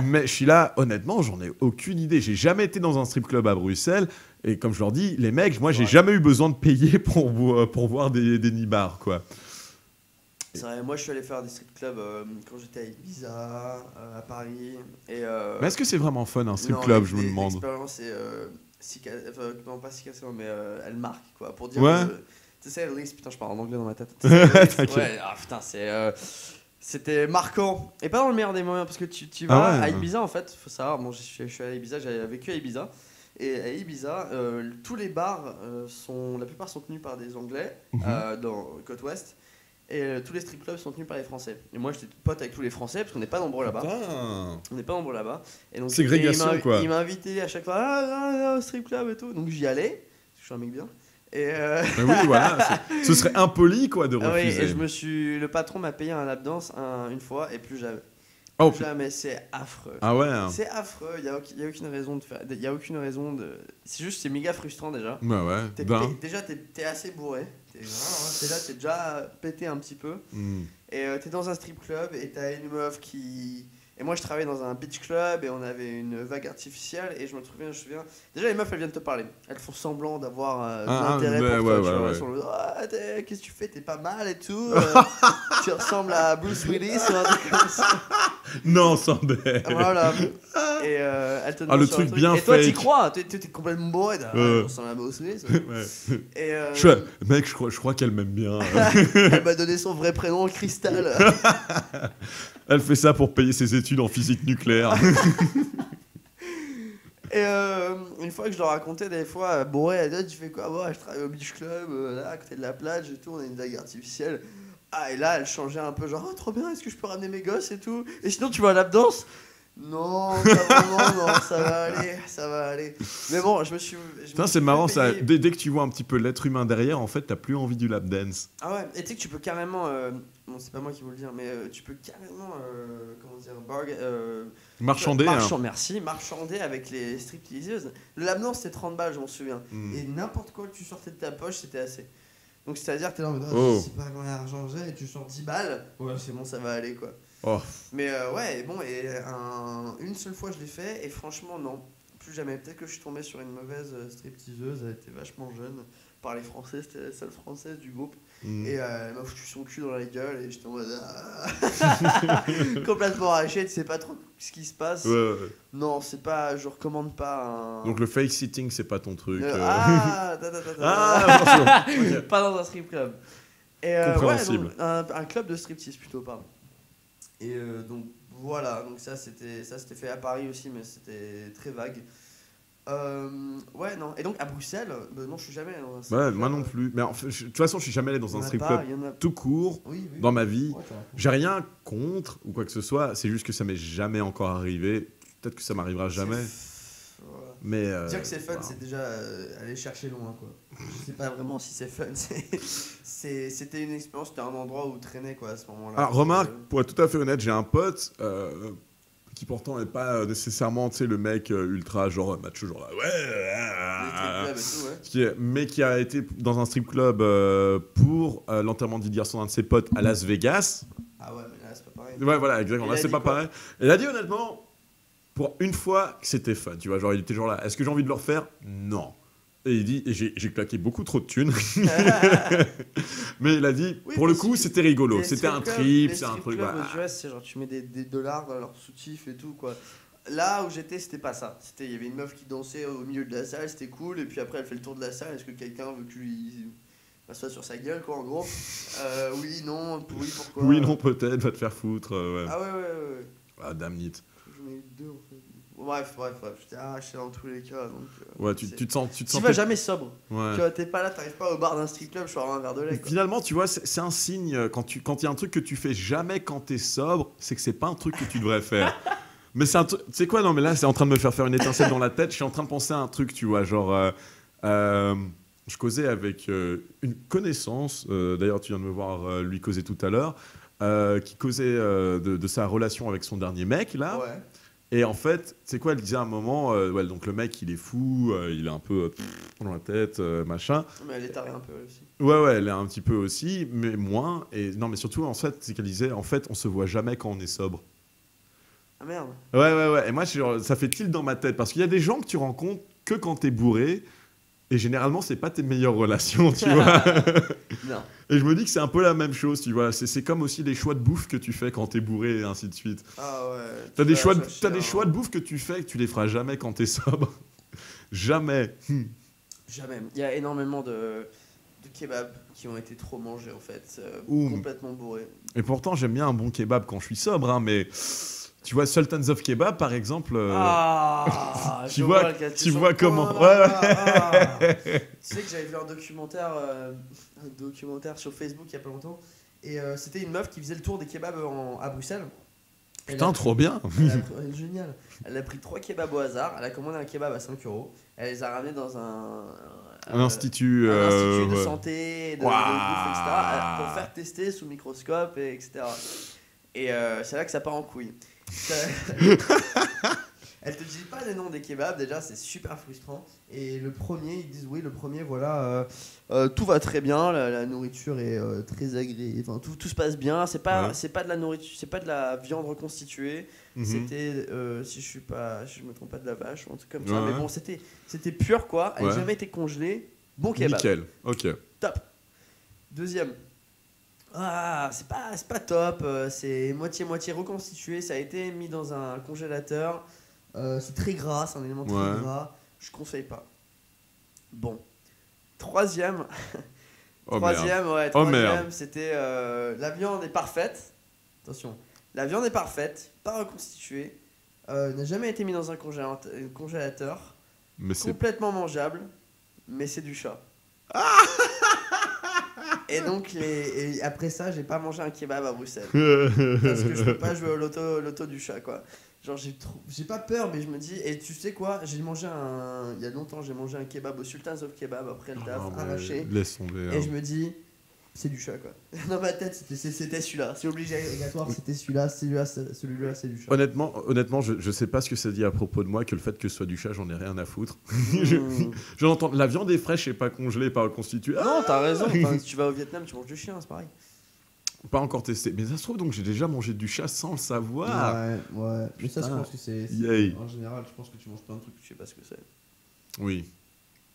Mais je suis là, honnêtement, j'en ai aucune idée. J'ai jamais été dans un strip club à Bruxelles. Et comme je leur dis, les mecs, moi, j'ai jamais eu besoin de payer pour voir des nibards, quoi. C'est vrai, moi je suis allé faire des strip clubs quand j'étais à Ibiza, à Paris. Et, Mais est-ce que c'est vraiment fun, un strip non, club, je me demande. L'expérience est. Non, pas cicatrice, mais elle marque, quoi. Pour dire. Ouais. Tu sais, Ellis, putain, je parle en anglais dans ma tête. T'inquiète. Ouais, ah putain, c'était marquant. Et pas dans le meilleur des moyens, parce que tu vas Ah ouais. à Ibiza, en fait, faut savoir. Bon, je suis allé à Ibiza, j'avais vécu à Ibiza. Et à Ibiza, tous les bars, la plupart sont tenus par des Anglais, dans côte ouest. Et tous les strip clubs sont tenus par les Français. Et moi, j'étais pote avec tous les Français, parce qu'on n'est pas nombreux là-bas. Putain. On n'est pas nombreux là-bas. Et donc, Ségrégation, quoi. Il m'a invité à chaque fois, au strip club et tout. Donc j'y allais, parce que je suis un mec bien. Et Mais oui, voilà. Ce serait impoli, quoi, de ah oui, refuser. et le patron m'a payé un lap dance une fois, et plus jamais. Oh, Plus jamais, c'est affreux. ah ouais. Hein. C'est affreux, il y a aucune raison de faire. Il y a aucune raison de. C'est méga frustrant déjà. Bah ouais. Déjà, t'es assez bourré. T'es là, t'es déjà pété un petit peu. Et t'es dans un strip club et t'as une meuf qui. Et moi, je travaillais dans un beach club et on avait une vague artificielle. Et je me souviens. Déjà, les meufs, elles viennent te parler. Elles font semblant d'avoir de l'intérêt pour toi. Tu vois, elles sont là, qu'est-ce que tu fais? T'es pas mal et tout. Tu ressembles à Bruce Willis ou un truc comme ça. Non, sans dé. Voilà. Et elle te demande le sur truc un bien et toi, fake. t'y crois. T'es complètement bourré. On ressemble à Bruce Willis. Ouais. Et Mec, je crois qu'elle m'aime bien. elle m'a donné son vrai prénom, Crystal. Elle fait ça pour payer ses études en physique nucléaire. Et une fois que je leur racontais, des fois, bourré, elle dit, tu fais quoi? Bon, je travaille au beach club, là, à côté de la plage et tout, on a une vague artificielle. Ah, et là, elle changeait un peu, genre, oh, trop bien, est-ce que je peux ramener mes gosses et tout? Et sinon, tu vas à lap dance? Non, pas vraiment, non, ça va aller. Mais bon, je me suis. Putain, c'est marrant ça. Dès que tu vois un petit peu l'être humain derrière, en fait, t'as plus envie du lap dance. Ah ouais, et tu sais que tu peux carrément. Bon, c'est pas moi qui vous le dire, mais tu peux carrément. Comment dire? Marchander. Merci, marchander avec les stripteaseuses. Le lap dance, c'était 30 balles, je m'en souviens. Et n'importe quoi que tu sortais de ta poche, c'était assez. Donc, c'est-à-dire que t'es là en mode, je sais pas combien d'argent j'ai, et tu sors 10 balles. Ouais, c'est bon, ça va aller quoi. Oh. Mais ouais, bon, et une seule fois je l'ai fait, et franchement, non, plus jamais. Peut-être que je suis tombé sur une mauvaise stripteaseuse, elle était vachement jeune, parlait français, c'était la seule française du groupe, et elle m'a foutu son cul dans la gueule, et j'étais en mode. Complètement arraché, tu sais pas trop ce qui se passe. Ouais. Non, c'est pas, je recommande pas un. Donc le fake sitting, c'est pas ton truc. Okay. Pas dans un strip club. Et compréhensible. Ouais, donc, un club de striptease plutôt, pardon. Et donc voilà, donc ça c'était fait à Paris aussi, mais c'était très vague. Ouais, non. Et donc à Bruxelles, non, je suis jamais allé dans un strip club. Moi non plus. Mais de toute façon, je suis jamais allé dans un strip club tout court dans ma vie. Ouais, j'ai rien contre ou quoi que ce soit. C'est juste que ça m'est jamais encore arrivé. Peut-être que ça m'arrivera jamais. Mais dire que c'est fun, c'est déjà aller chercher loin, quoi. Je sais pas vraiment si c'est fun. C'était une expérience, c'était un endroit où traîner, quoi, à ce moment-là. Alors remarque, pour être tout à fait honnête, j'ai un pote qui pourtant n'est pas nécessairement, tu sais, le mec ultra genre macho, genre mais qui a été dans un strip club pour l'enterrement de vie de garçon d'un de ses potes à Las Vegas. Ah ouais, mais là c'est pas pareil. Ouais, voilà, exactement. Là c'est pas pareil. Et il a dit honnêtement, pour une fois que c'était fun, tu vois, genre il était genre là, est-ce que j'ai envie de le refaire? Non. Et il dit, et j'ai claqué beaucoup trop de thunes. Mais il a dit, pour le coup, c'était rigolo. C'était un trip, c'est un truc. C'est genre, tu mets des dollars dans leur soutif et tout, quoi. Là où j'étais, c'était pas ça. Il y avait une meuf qui dansait au milieu de la salle, c'était cool. Et puis après, elle fait le tour de la salle. Est-ce que quelqu'un veut que lui soit sur sa gueule, quoi, en gros? Oui, non, oui, pourquoi? Oui, non, peut-être, va te faire foutre. Ouais. Ah ouais. Ah, damn it. J'en ai eu 2 en fait. Bref, j'étais arraché dans tous les cas. Donc, ouais, tu te sens. Tu vas jamais sobre. Ouais. Tu vois, t'es pas là, t'arrives pas au bar d'un strip club, je suis un verre de lait. Quoi. Finalement, tu vois, c'est un signe. Quand il y a un truc que tu fais jamais quand t'es sobre, c'est que c'est pas un truc que tu devrais faire. Mais c'est un truc. Tu sais quoi, non, mais là, c'est en train de me faire une étincelle dans la tête. Je suis en train de penser à un truc, tu vois, genre. Je causais avec une connaissance. D'ailleurs, tu viens de me voir lui causer tout à l'heure. qui causait de sa relation avec son dernier mec, là. Ouais. Et en fait, c'est quoi, elle disait à un moment, ouais, donc le mec, il est fou, il est un peu dans la tête, machin. Mais elle est tarée un peu aussi. Ouais, elle est un petit peu aussi, mais moins. Et non, mais surtout, en fait, c'est qu'elle disait, en fait, on se voit jamais quand on est sobre. Ah merde. Ouais. Et moi, genre, ça fait tilt dans ma tête, parce qu'il y a des gens que tu rencontres que quand t'es bourré, et généralement, c'est pas tes meilleures relations, tu vois. Non. Et je me dis que c'est un peu la même chose, tu vois. C'est comme aussi les choix de bouffe que tu fais quand t'es bourré, et ainsi de suite. Ah ouais. T'as des choix de de bouffe que tu fais que tu les feras jamais quand t'es sobre. Jamais. Jamais. Il y a énormément de kebabs qui ont été trop mangés en fait. Ouh. Complètement bourrés. Et pourtant, j'aime bien un bon kebab quand je suis sobre, hein, mais tu vois, Sultans of Kebab, par exemple. Ah, Tu je vois- lequel tu sens. vois comment. Oh Ouais, là là, ah. Tu sais que j'avais vu un documentaire sur Facebook il y a pas longtemps. Et c'était une meuf qui faisait le tour des kebabs à Bruxelles. Putain, trop bien. Génial. Elle a pris 3 kebabs au hasard. Elle a commandé un kebab à 5 euros. Elle les a ramenés dans Un institut. un institut de Ouais. santé, de Waouh. bouffe, etc. Pour faire tester sous microscope, etc. Et c'est là que ça part en couille. Elle te dit pas les noms des kebabs, déjà c'est super frustrant. Et le premier, ils disent oui, le premier, voilà, tout va très bien, la nourriture est très agréable, enfin tout se passe bien. C'est pas de la nourriture, c'est pas de la viande reconstituée. Mhm. C'était, si je me trompe pas, de la vache ou un truc comme ça. Ouais. Mais bon, c'était pur quoi. Elle n'a Ouais. jamais été congelée. Bon kebab. Nickel. Ok. Top. Deuxième. Ah, c'est pas top. C'est moitié-moitié reconstitué. Ça a été mis dans un congélateur. C'est très gras, c'est un élément très Ouais. gras. Je conseille pas. Bon. Troisième. Oh merde. Troisième, Oh, merde. c'était la viande est parfaite. Attention. La viande est parfaite, pas reconstituée. N'a jamais été mis dans un congélateur. Mais c'est. Complètement mangeable, mais c'est du chat. Et donc, et après ça, j'ai pas mangé un kebab à Bruxelles. Parce que je peux pas jouer au loto du chat, quoi. Genre, j'ai pas peur, mais je me dis. Et tu sais quoi, il y a longtemps, j'ai mangé un kebab au Sultans of Kebab après le taf, Oh, mais arraché. laisse tomber. Et je me dis, c'est du chat, quoi. Dans ma tête, c'était celui-là. C'est obligatoire, c'était celui-là, celui-là, c'est du chat. Honnêtement, je sais pas ce que ça dit à propos de moi que le fait que ce soit du chat, j'en ai rien à foutre. Mmh. Je l'entends. La viande est fraîche et pas congelée, pas reconstituée. Ah, Non, t'as raison. Enfin, si tu vas au Vietnam, tu manges du chien, c'est pareil. pas encore testé. Mais ça se trouve donc j'ai déjà mangé du chat sans le savoir. Ouais. Mais ça, je Putain. pense que c'est. Yay. En général, je pense que tu manges plein de trucs que tu sais pas ce que c'est. Oui.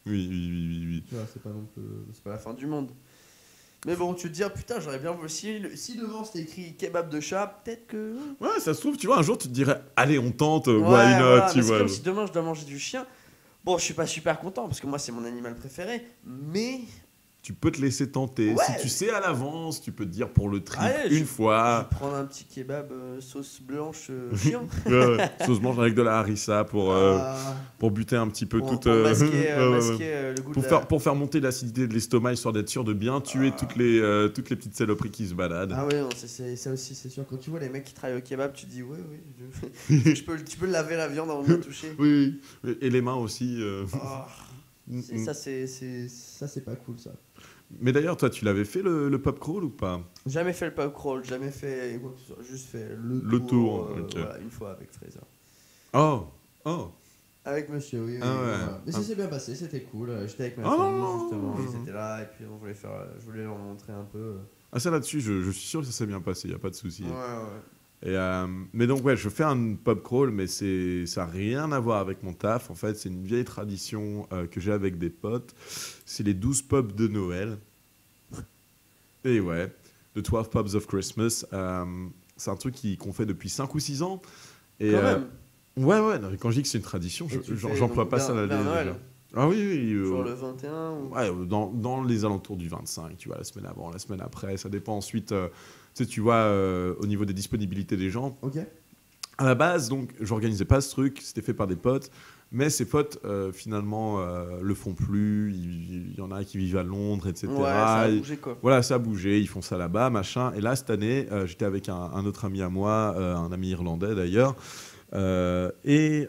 Oui. Tu vois, c'est pas non plus. C'est pas la fin du monde. Mais bon, tu te dis, ah, putain, j'aurais bien voulu. Si devant c'était écrit kebab de chat, peut-être que. Ouais, ça se trouve, tu vois, un jour tu te dirais, allez, on tente, Ouais, why not, voilà, tu mais c'est vois. comme si demain je dois manger du chien. Bon, je suis pas super content parce que moi c'est mon animal préféré, mais Tu peux te laisser tenter. Ouais. Si tu sais à l'avance, tu peux te dire pour le trip Allez, une je fois. vais prendre un petit kebab sauce blanche chien. Sauce blanche avec de la harissa pour buter un petit peu pour, toute. pour masquer, ouais. masquer le goût de Pour faire monter l'acidité de l'estomac, histoire d'être sûr de bien tuer toutes les petites saloperies qui se baladent. Ah ouais, non, c'est ça aussi, c'est sûr. Quand tu vois les mecs qui travaillent au kebab, tu te dis, oui, tu peux laver la viande avant de la toucher. Oui. Et les mains aussi. Ah, ça, c'est pas cool, ça. Mais d'ailleurs, toi, tu l'avais fait le pop crawl ou pas? Jamais fait le pub crawl, jamais fait quoi que ce soit, juste fait le tour, ok. voilà, une fois avec Fraser. Oh. Avec monsieur, oui. Ah ouais. Voilà. Mais ça s'est bien passé, c'était cool. J'étais avec ma Oh famille, non. justement, ils étaient là, et puis je voulais leur montrer un peu. Ah, ça là-dessus, je suis sûr que ça s'est bien passé, il n'y a pas de souci. Ouais. Et, mais donc, ouais, je fais un pub crawl, mais ça n'a rien à voir avec mon taf. En fait, c'est une vieille tradition que j'ai avec des potes. C'est les 12 pubs de Noël. Et ouais, The 12 Pubs of Christmas. C'est un truc qu'on fait depuis 5 ou 6 ans. Et, Quand même. Ouais, non, mais quand je dis que c'est une tradition, Et tu fais j'emploie donc pas ça vers Noël. Ah oui. Genre le 21 ou... Ouais, dans les alentours du 25, tu vois, la semaine avant, la semaine après. Ça dépend ensuite, tu vois, au niveau des disponibilités des gens. Ok. À la base, donc, j'organisais pas ce truc, c'était fait par des potes. Mais ces potes, finalement, le font plus. Il y en a qui vivent à Londres, etc. Ouais, ça a bougé quoi. Voilà, ça a bougé, ils font ça là-bas, machin. Et là, cette année, j'étais avec un autre ami à moi, un ami irlandais d'ailleurs. Et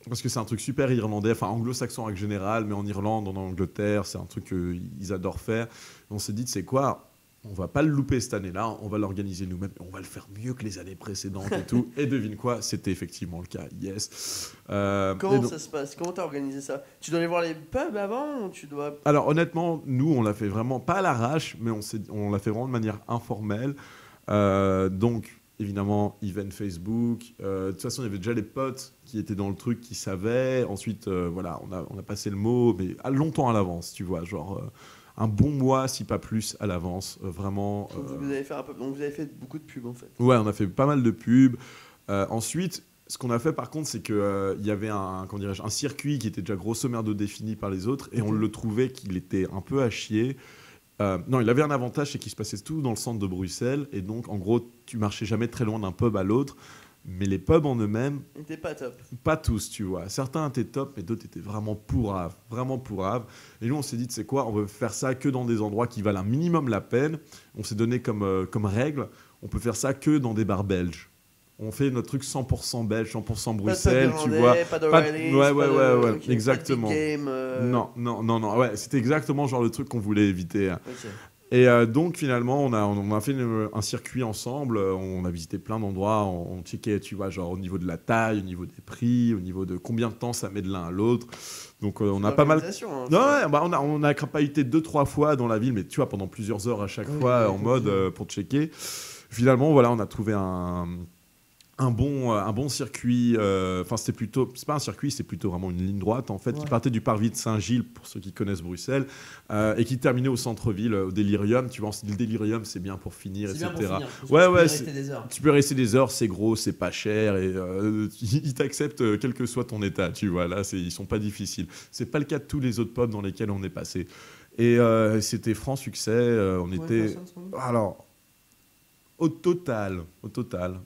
parce que c'est un truc super irlandais, enfin anglo-saxon en règle générale, mais en Irlande, en Angleterre, c'est un truc qu'ils adorent faire. Et on s'est dit, tu sais quoi, on va pas le louper cette année-là, on va l'organiser nous-mêmes, on va le faire mieux que les années précédentes et tout. Et devine quoi, c'était effectivement le cas, yes. Comment ça se passe? Comment t'as organisé ça? Tu dois aller voir les pubs avant ou tu dois... Alors honnêtement, nous, on l'a fait vraiment, pas à l'arrache, mais on l'a fait vraiment de manière informelle. Donc, évidemment, event Facebook. De toute façon, il y avait déjà les potes qui étaient dans le truc, qui savaient. Ensuite, voilà, on a passé le mot, mais longtemps à l'avance, tu vois, genre... un bon mois, si pas plus, à l'avance, vraiment. Vous avez fait un peu... Donc vous avez fait beaucoup de pubs en fait. Ouais, on a fait pas mal de pubs. Ensuite, ce qu'on a fait par contre, c'est qu'il y avait un circuit qui était déjà grosso merdo défini par les autres et on le trouvait qu'il était un peu à chier. Non, il avait un avantage, c'est qu'il se passait tout dans le centre de Bruxelles et donc en gros, tu marchais jamais très loin d'un pub à l'autre. Mais les pubs en eux-mêmes... Ils n'étaient pas top. Pas tous, tu vois. Certains étaient top, mais d'autres étaient vraiment pourraves. Vraiment pourraves. Et nous, on s'est dit, tu sais quoi, on veut faire ça que dans des endroits qui valent un minimum la peine. On s'est donné comme règle, on peut faire ça que dans des bars belges. On fait notre truc 100% belge, 100% Bruxelles, tu vois. Pas d'O'Reilly's, ouais, okay, exactement. Pas de Big Game, Non. Ouais, c'était exactement genre le truc qu'on voulait éviter. Hein. Okay. Et donc finalement, on a fait un circuit ensemble, on a visité plein d'endroits, on checkait, tu vois, genre au niveau de la taille, au niveau des prix, au niveau de combien de temps ça met de l'un à l'autre. Donc on a pas mal... Hein, non, ouais, bah, on a crapahuté 2-3 fois dans la ville, mais tu vois, pendant plusieurs heures à chaque fois, en mode pour checker. Finalement, voilà, on a trouvé un bon circuit, enfin c'est pas un circuit, c'est plutôt vraiment une ligne droite en fait, qui partait du parvis de Saint-Gilles, pour ceux qui connaissent Bruxelles, et qui terminait au centre-ville, au Delirium. Tu vois, le Delirium, c'est bien pour finir, etc. Tu peux rester des heures, c'est gros, c'est pas cher, et ils t'acceptent quel que soit ton état, tu vois, là, ils sont pas difficiles. C'est pas le cas de tous les autres pubs dans lesquels on est passé. Et c'était franc succès, on était... Alors... Au total.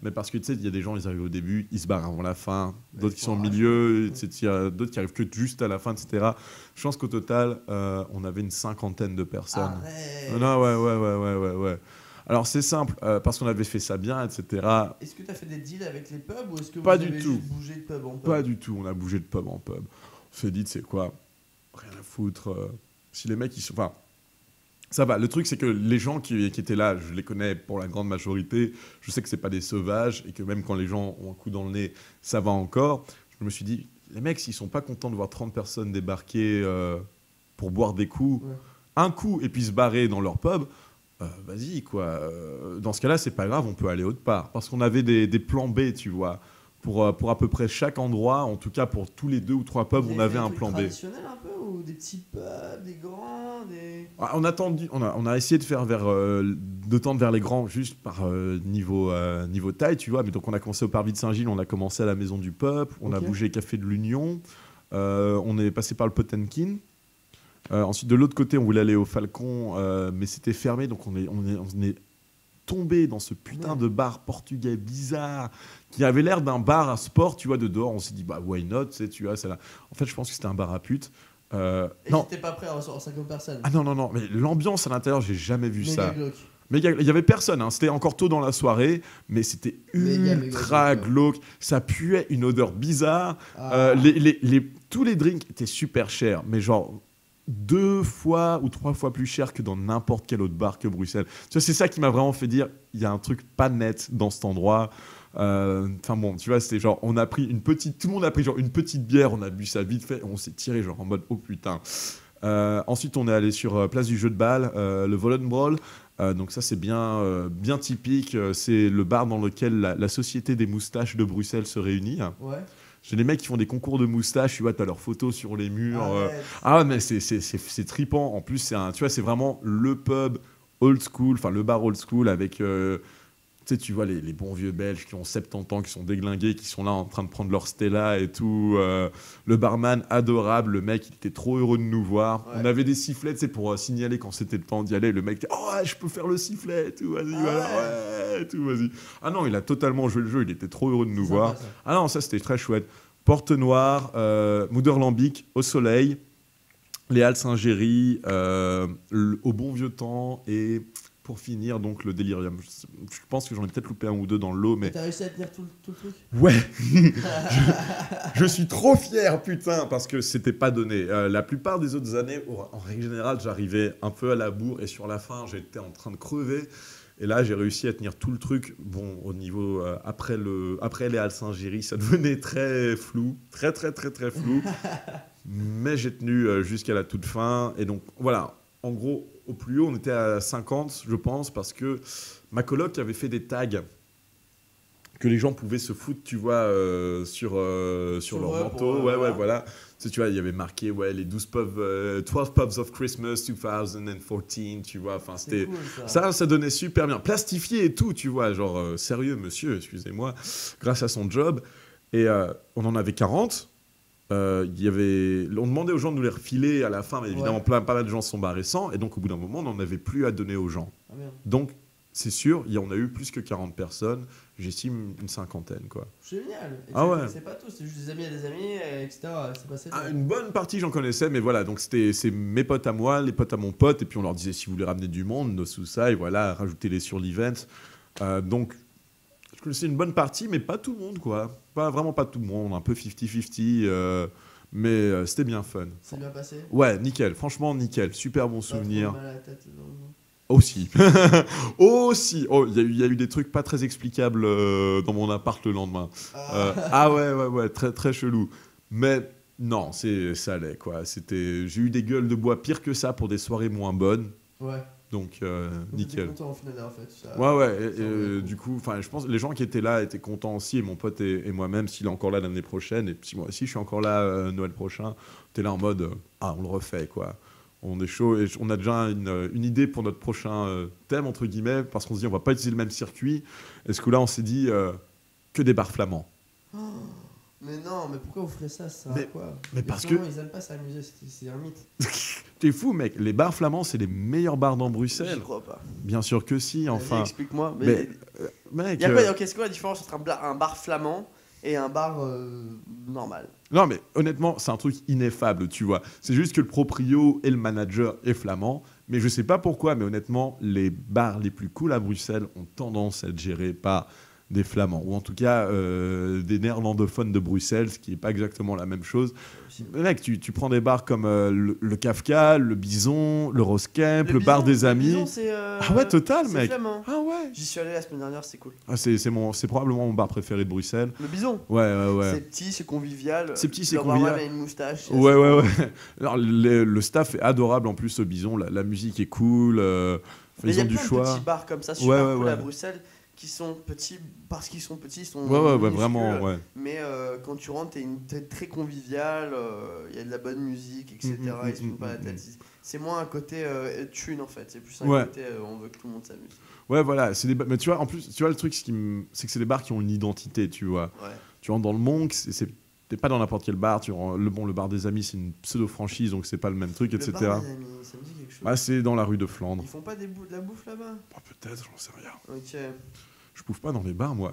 Mais parce que tu sais, il y a des gens, ils arrivent au début, ils se barrent avant la fin, d'autres qui sont au milieu, d'autres qui arrivent que juste à la fin, etc. Je pense qu'au total, on avait une 50aine de personnes. Non, ouais. Alors c'est simple, parce qu'on avait fait ça bien, etc. Est-ce que tu as fait des deals avec les pubs ou est-ce que pas vous avez du tout. Juste bougé de pub en pub? Pas du tout, on a bougé de pub en pub. On s'est dit, tu sais quoi, rien à foutre. Si les mecs, ils sont... Enfin, ça va. Le truc, c'est que les gens qui étaient là, je les connais pour la grande majorité. Je sais que c'est pas des sauvages et que même quand les gens ont un coup dans le nez, ça va encore. Je me suis dit, les mecs, s'ils sont pas contents de voir 30 personnes débarquer pour boire des coups, un coup et puis se barrer dans leur pub, vas-y, quoi. Dans ce cas-là, c'est pas grave, on peut aller autre part. Parce qu'on avait des plans B, tu vois. Pour à peu près chaque endroit, en tout cas pour tous les 2 ou 3 pubs, on avait un plan B. Traditionnel un peu ou des petits pubs, des grands, des... On a essayé de faire de tendre vers les grands juste par niveau taille, tu vois. Mais donc on a commencé au Parvis de Saint-Gilles, on a commencé à la Maison du Peuple, on a bougé Café de l'Union, on est passé par le Potemkin. Ensuite de l'autre côté, on voulait aller au Falcon, mais c'était fermé, donc on est tombé dans ce putain de bar portugais bizarre qui avait l'air d'un bar à sport, tu vois, de dehors. On s'est dit, bah, why not, tu vois, là. En fait, je pense que c'était un bar à putes. Et non. t'étais pas prêt à recevoir 50 personnes? Ah non, mais l'ambiance à l'intérieur, j'ai jamais vu ça. Glauque. Mais il y avait personne, hein. C'était encore tôt dans la soirée, mais c'était ultra glauque. Ça puait une odeur bizarre. Tous les drinks étaient super chers, mais genre 2 fois ou 3 fois plus cher que dans n'importe quel autre bar que Bruxelles. Tu vois, c'est ça qui m'a vraiment fait dire, il y a un truc pas net dans cet endroit. Enfin bon, tu vois, c'était genre, tout le monde a pris genre une petite bière, on a bu ça vite fait, et on s'est tiré genre en mode, oh putain. Ensuite, on est allé sur place du jeu de balle, le Vollenbrawl. Donc ça, c'est bien typique. C'est le bar dans lequel la Société des moustaches de Bruxelles se réunit. Ouais. J'ai des mecs qui font des concours de moustaches, tu vois, t'as leurs photos sur les murs. Mais c'est trippant. En plus, tu vois, c'est vraiment le pub old school, enfin le bar old school avec, tu vois, les bons vieux Belges qui ont 70 ans, qui sont déglingués, qui sont là en train de prendre leur Stella et tout. Le barman adorable, le mec, il était trop heureux de nous voir. Ouais. On avait des sifflets, tu sais, pour signaler quand c'était le temps d'y aller. Le mec, oh, je peux faire le sifflet et tout, vas-y, ouais, tout, vas-y. Ah non, il a totalement joué le jeu, il était trop heureux de nous voir. Ça. Ah non, ça, c'était très chouette. Porte Noire, Moederlambiek, Au Soleil, les Halles Saint-Géry, Au Bon Vieux Temps et... pour finir donc le délirium. Je pense que j'en ai peut-être loupé un ou deux dans le lot, mais... T'as réussi à tenir tout le truc? Ouais. je suis trop fier, putain, parce que c'était pas donné. La plupart des autres années, en règle générale, j'arrivais un peu à la bourre et sur la fin, j'étais en train de crever. Et là, j'ai réussi à tenir tout le truc. Bon, au niveau après les Halles Saint-Géry, ça devenait très flou, très flou. Mais j'ai tenu jusqu'à la toute fin. Et donc voilà, en gros, au plus haut, on était à 50, je pense, parce que ma coloc avait fait des tags que les gens pouvaient se foutre, tu vois, sur leur manteau. Ouais, voilà. Tu vois, il y avait marqué les 12 pubs of Christmas 2014, tu vois. Enfin, c'était cool, ça donnait super bien. Plastifié et tout, tu vois. Genre, sérieux, monsieur, excusez-moi, grâce à son job. Et on en avait 40. On demandait aux gens de nous les refiler à la fin, mais évidemment, pas mal de gens se sont barrés sans. Et donc, au bout d'un moment, on n'en avait plus à donner aux gens. Ah, merde. Donc, c'est sûr, on a eu plus que 40 personnes. J'estime une cinquantaine, quoi. Génial. Et Ah ouais. C'est pas tout, c'est juste des amis à des amis, etc. C'est passé. Une bonne partie, j'en connaissais, mais voilà. Donc, c'est mes potes à moi, les potes à mon pote. Et puis, on leur disait, si vous voulez ramener du monde, nos sous-ça, et voilà, rajoutez-les sur l'event. Donc, je connaissais une bonne partie, mais pas tout le monde, quoi. Vraiment pas tout le monde. Un peu 50-50. Mais c'était bien fun. C'est bien passé? Ouais, nickel. Franchement, nickel. Super bon souvenir. Mal à la tête, Aussi. Aussi. Oh, il y a eu des trucs pas très explicables dans mon appart le lendemain. Ouais. Très, très chelou. Mais non, ça allait, quoi. J'ai eu des gueules de bois pires que ça pour des soirées moins bonnes. Ouais. Donc, nickel. Content, au final, d'avoir fait ça. Ouais. Du coup, je pense que les gens qui étaient là étaient contents aussi. Et mon pote et moi-même, s'il est encore là l'année prochaine. Et si moi aussi, je suis encore là Noël prochain. T'es là en mode, on le refait, quoi. On est chaud et on a déjà une idée pour notre prochain thème, entre guillemets, parce qu'on se dit on va pas utiliser le même circuit. Et ce coup-là, on s'est dit que des bars flamands. Oh, mais non, mais pourquoi vous ferez ça? Ça sert à quoi? Mais parce que... Ils aiment pas s'amuser, c'est un mythe. T'es fou, mec. Les bars flamands, c'est les meilleurs bars dans Bruxelles. Je crois pas. Bien sûr que si, enfin. Explique-moi. Mec, c'est quoi la différence entre un bar flamand et un bar normal? Non, mais honnêtement, c'est un truc ineffable, tu vois. C'est juste que le proprio et le manager est flamand. Mais je sais pas pourquoi, mais honnêtement, les bars les plus cool à Bruxelles ont tendance à être gérés par des flamands. Ou en tout cas, des néerlandophones de Bruxelles, ce qui n'est pas exactement la même chose. Mais mec, tu prends des bars comme le Kafka, le Bison, le Roscamp, le bar des Amis. Ah ouais, total, mec. Flamand. Ah ouais. J'y suis allé la semaine dernière, c'est cool. C'est probablement mon bar préféré de Bruxelles. Le Bison. Ouais. C'est petit, c'est convivial. C'est petit, c'est Le convivial. barman a une moustache. Ouais. Alors, le staff est adorable en plus au Bison. La musique est cool. Ils ont du choix. Il y a plein de petits bars comme ça, super cool à Bruxelles, qui sont petits parce qu'ils sont petits, ils sont vraiment, ouais. Mais quand tu rentres, t'es très convivial, il y a de la bonne musique, etc. Ils se font pas la tête. C'est moins un côté thune en fait, c'est plus un côté on veut que tout le monde s'amuse. Ouais, voilà. Mais tu vois, en plus, tu vois, le truc, c'est que c'est des bars qui ont une identité, tu vois. Ouais. Tu rentres dans le Monk, t'es pas dans n'importe quel bar. Le bar des Amis, c'est une pseudo-franchise, donc c'est pas le même truc, etc. Le bar des Amis, ça me dit quelque chose. C'est dans la rue de Flandre. Ils font pas de la bouffe là-bas? Peut-être, j'en sais rien. Ok. Je bouffe pas dans les bars, moi.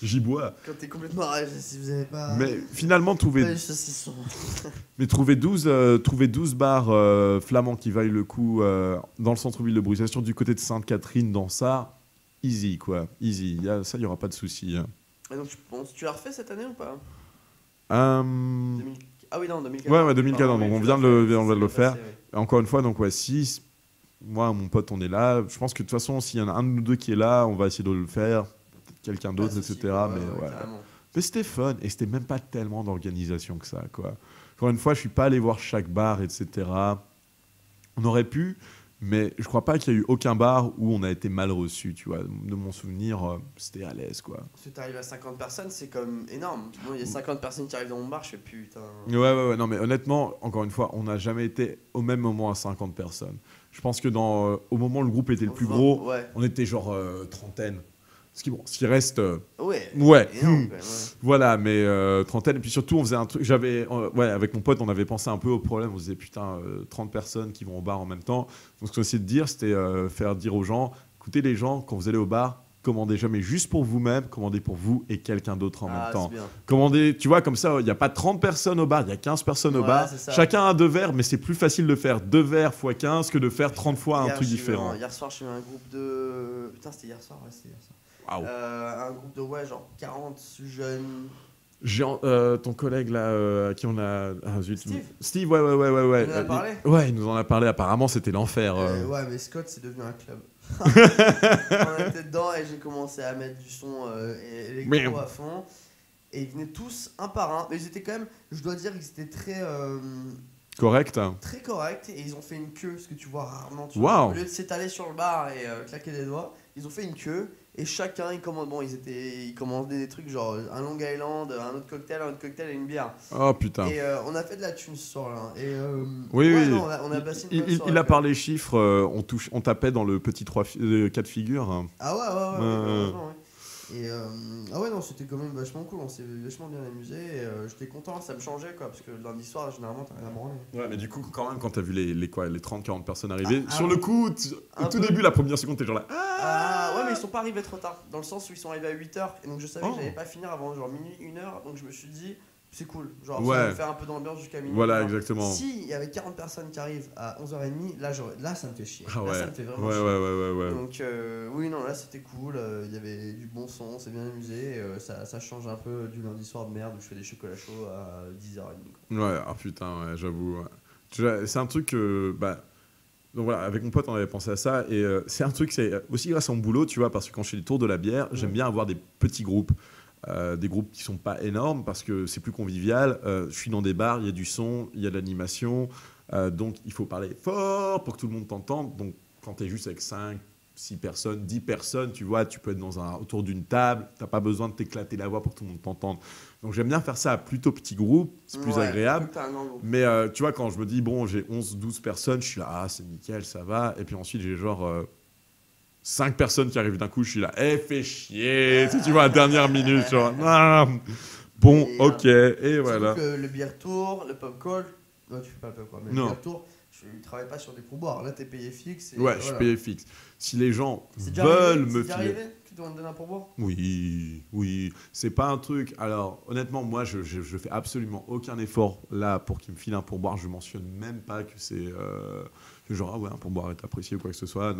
J'y bois. Quand t'es complètement rage, si vous avez pas... Mais finalement, trouver 12 bars flamands qui vaillent le coup dans le centre-ville de Bruxelles, sur du côté de Sainte-Catherine, dans ça, easy, quoi. Easy. Ça, il n'y aura pas de souci. Hein. Et donc, tu l'as refait cette année ou pas? Ah oui, non, 2014. Ouais, 2014. Donc, on vient de le faire. Encore une fois, donc, si... Moi, mon pote, on est là. Je pense que de toute façon, s'il y en a un de nous deux qui est là, on va essayer de le faire. Peut-être quelqu'un d'autre, etc. Mais c'était fun. Et c'était même pas tellement d'organisation que ça, quoi. Encore une fois, je suis pas allé voir chaque bar, etc. On aurait pu, mais je crois pas qu'il y a eu aucun bar où on a été mal reçu, tu vois. De mon souvenir, c'était à l'aise, quoi. Parce que t'arrives à 50 personnes, c'est comme énorme. Moi, il y a 50 personnes qui arrivent dans mon bar, je fais putain... Ouais. Non, mais honnêtement, encore une fois, on n'a jamais été au même moment à 50 personnes. Je pense que au moment où le groupe était le plus gros, on était genre trentaine. Ce qui reste... énorme, Voilà, mais trentaine. Et puis surtout, on faisait un truc... avec mon pote, on avait pensé un peu au problème. On se disait, putain, 30 personnes qui vont au bar en même temps. Donc ce qu'on essayait de dire, c'était faire dire aux gens, écoutez les gens, quand vous allez au bar, commandez jamais juste pour vous-même, commandez pour vous et quelqu'un d'autre en même temps. C'est bien. Commandez, tu vois, comme ça, il n'y a pas 30 personnes au bar, il y a 15 personnes au Ouais, bar. c'est ça. Chacun a 2 verres, mais c'est plus facile de faire 2 verres x 15 que de faire 30 fois un Hier, truc j'ai eu différent. Hier soir, j'ai eu un groupe de. Putain, c'était hier soir, ouais, c'était hier soir. Waouh. Un groupe de, ouais, genre 40 jeunes. Ton collègue là, à qui on a. Ah, zut. Steve, ouais. Il nous en a parlé Ouais, il nous en a parlé. Apparemment, c'était l'enfer. Ouais, mais Scott, c'est devenu un club. On était dedans et j'ai commencé à mettre du son électro à fond. Et ils venaient tous un par un. Mais ils étaient quand même, je dois dire qu'ils étaient très. Correct. Très correct. Et ils ont fait une queue, ce que tu vois rarement. Waouh. Au lieu de s'étaler sur le bar et claquer des doigts, ils ont fait une queue. Et chacun, il commande. Bon, ils commandaient des trucs genre un Long Island, un autre cocktail et une bière. Oh putain. Et on a fait de la thune ce soir-là. Et, oui, ouais, oui. non, on a passé une bonne soirée. Il a parlé chiffres, on tapait dans le petit 4 figures. Ah ouais. Et ah ouais, non, c'était quand même vachement cool. On s'est vachement bien amusé. J'étais content, ça me changeait quoi. Parce que lundi soir, généralement, t'as rien à branler. Ouais, mais du coup, quand même, quand t'as vu les 30-40 personnes arriver, Ah, sur le coup, au tout début, la première seconde, t'es genre là. Ah ouais, mais ils sont pas arrivés trop tard. Dans le sens où ils sont arrivés à 8h. Et donc je savais que Oh. j'allais pas finir avant genre minuit, 1h. Donc je me suis dit, c'est cool. Genre, Ouais. ça va faire un peu d'ambiance jusqu'à minuit. Voilà, Alors, exactement. si il y avait 40 personnes qui arrivent à 11h30, là ça me fait chier. Ah ouais. Là ça me fait vraiment Ouais, chier. ouais. Donc oui, non, là c'était cool. Il y avait du bon son, on s'est bien amusé. Ça change un peu du lundi soir de merde où je fais des chocolats chauds à 10h30. Ouais, ah putain, ouais, j'avoue. Ouais. Tu vois, c'est un truc que. Donc voilà, avec mon pote, on avait pensé à ça. Et c'est un truc, c'est aussi grâce à mon boulot, tu vois, parce que quand je fais les tours de la bière, j'aime bien avoir des petits groupes. Des groupes qui sont pas énormes parce que c'est plus convivial. Je suis dans des bars, il y a du son, il y a de l'animation. Donc il faut parler fort pour que tout le monde t'entende. Donc quand tu es juste avec 5, 6 personnes, 10 personnes, tu vois, tu peux être autour d'une table. Tu n'as pas besoin de t'éclater la voix pour que tout le monde t'entende. Donc j'aime bien faire ça à plutôt petits groupes, c'est plus agréable. Mais tu vois, quand je me dis, bon, j'ai 11, 12 personnes, je suis là, ah, c'est nickel, ça va. Et puis ensuite, j'ai genre 5 personnes qui arrivent d'un coup, je suis là, fais chier. Tu vois, à la dernière minute, genre, bon, Et, ok, et voilà. Que le beer tour, le pub call, non, tu fais pas le pub call, mais Non. le beer tour, tu travailles pas sur des pourboires. Là, t'es payé fixe. Et Ouais, je suis payé fixe. Si les gens déjà veulent arrivé, me c'est filer. arrivé qu'ils te donner un pourboire? Oui, c'est pas un truc. Alors, honnêtement, moi, je fais absolument aucun effort là pour qu'ils me filent un pourboire. Je mentionne même pas que c'est genre, ah ouais, un pourboire est apprécié ou quoi que ce soit.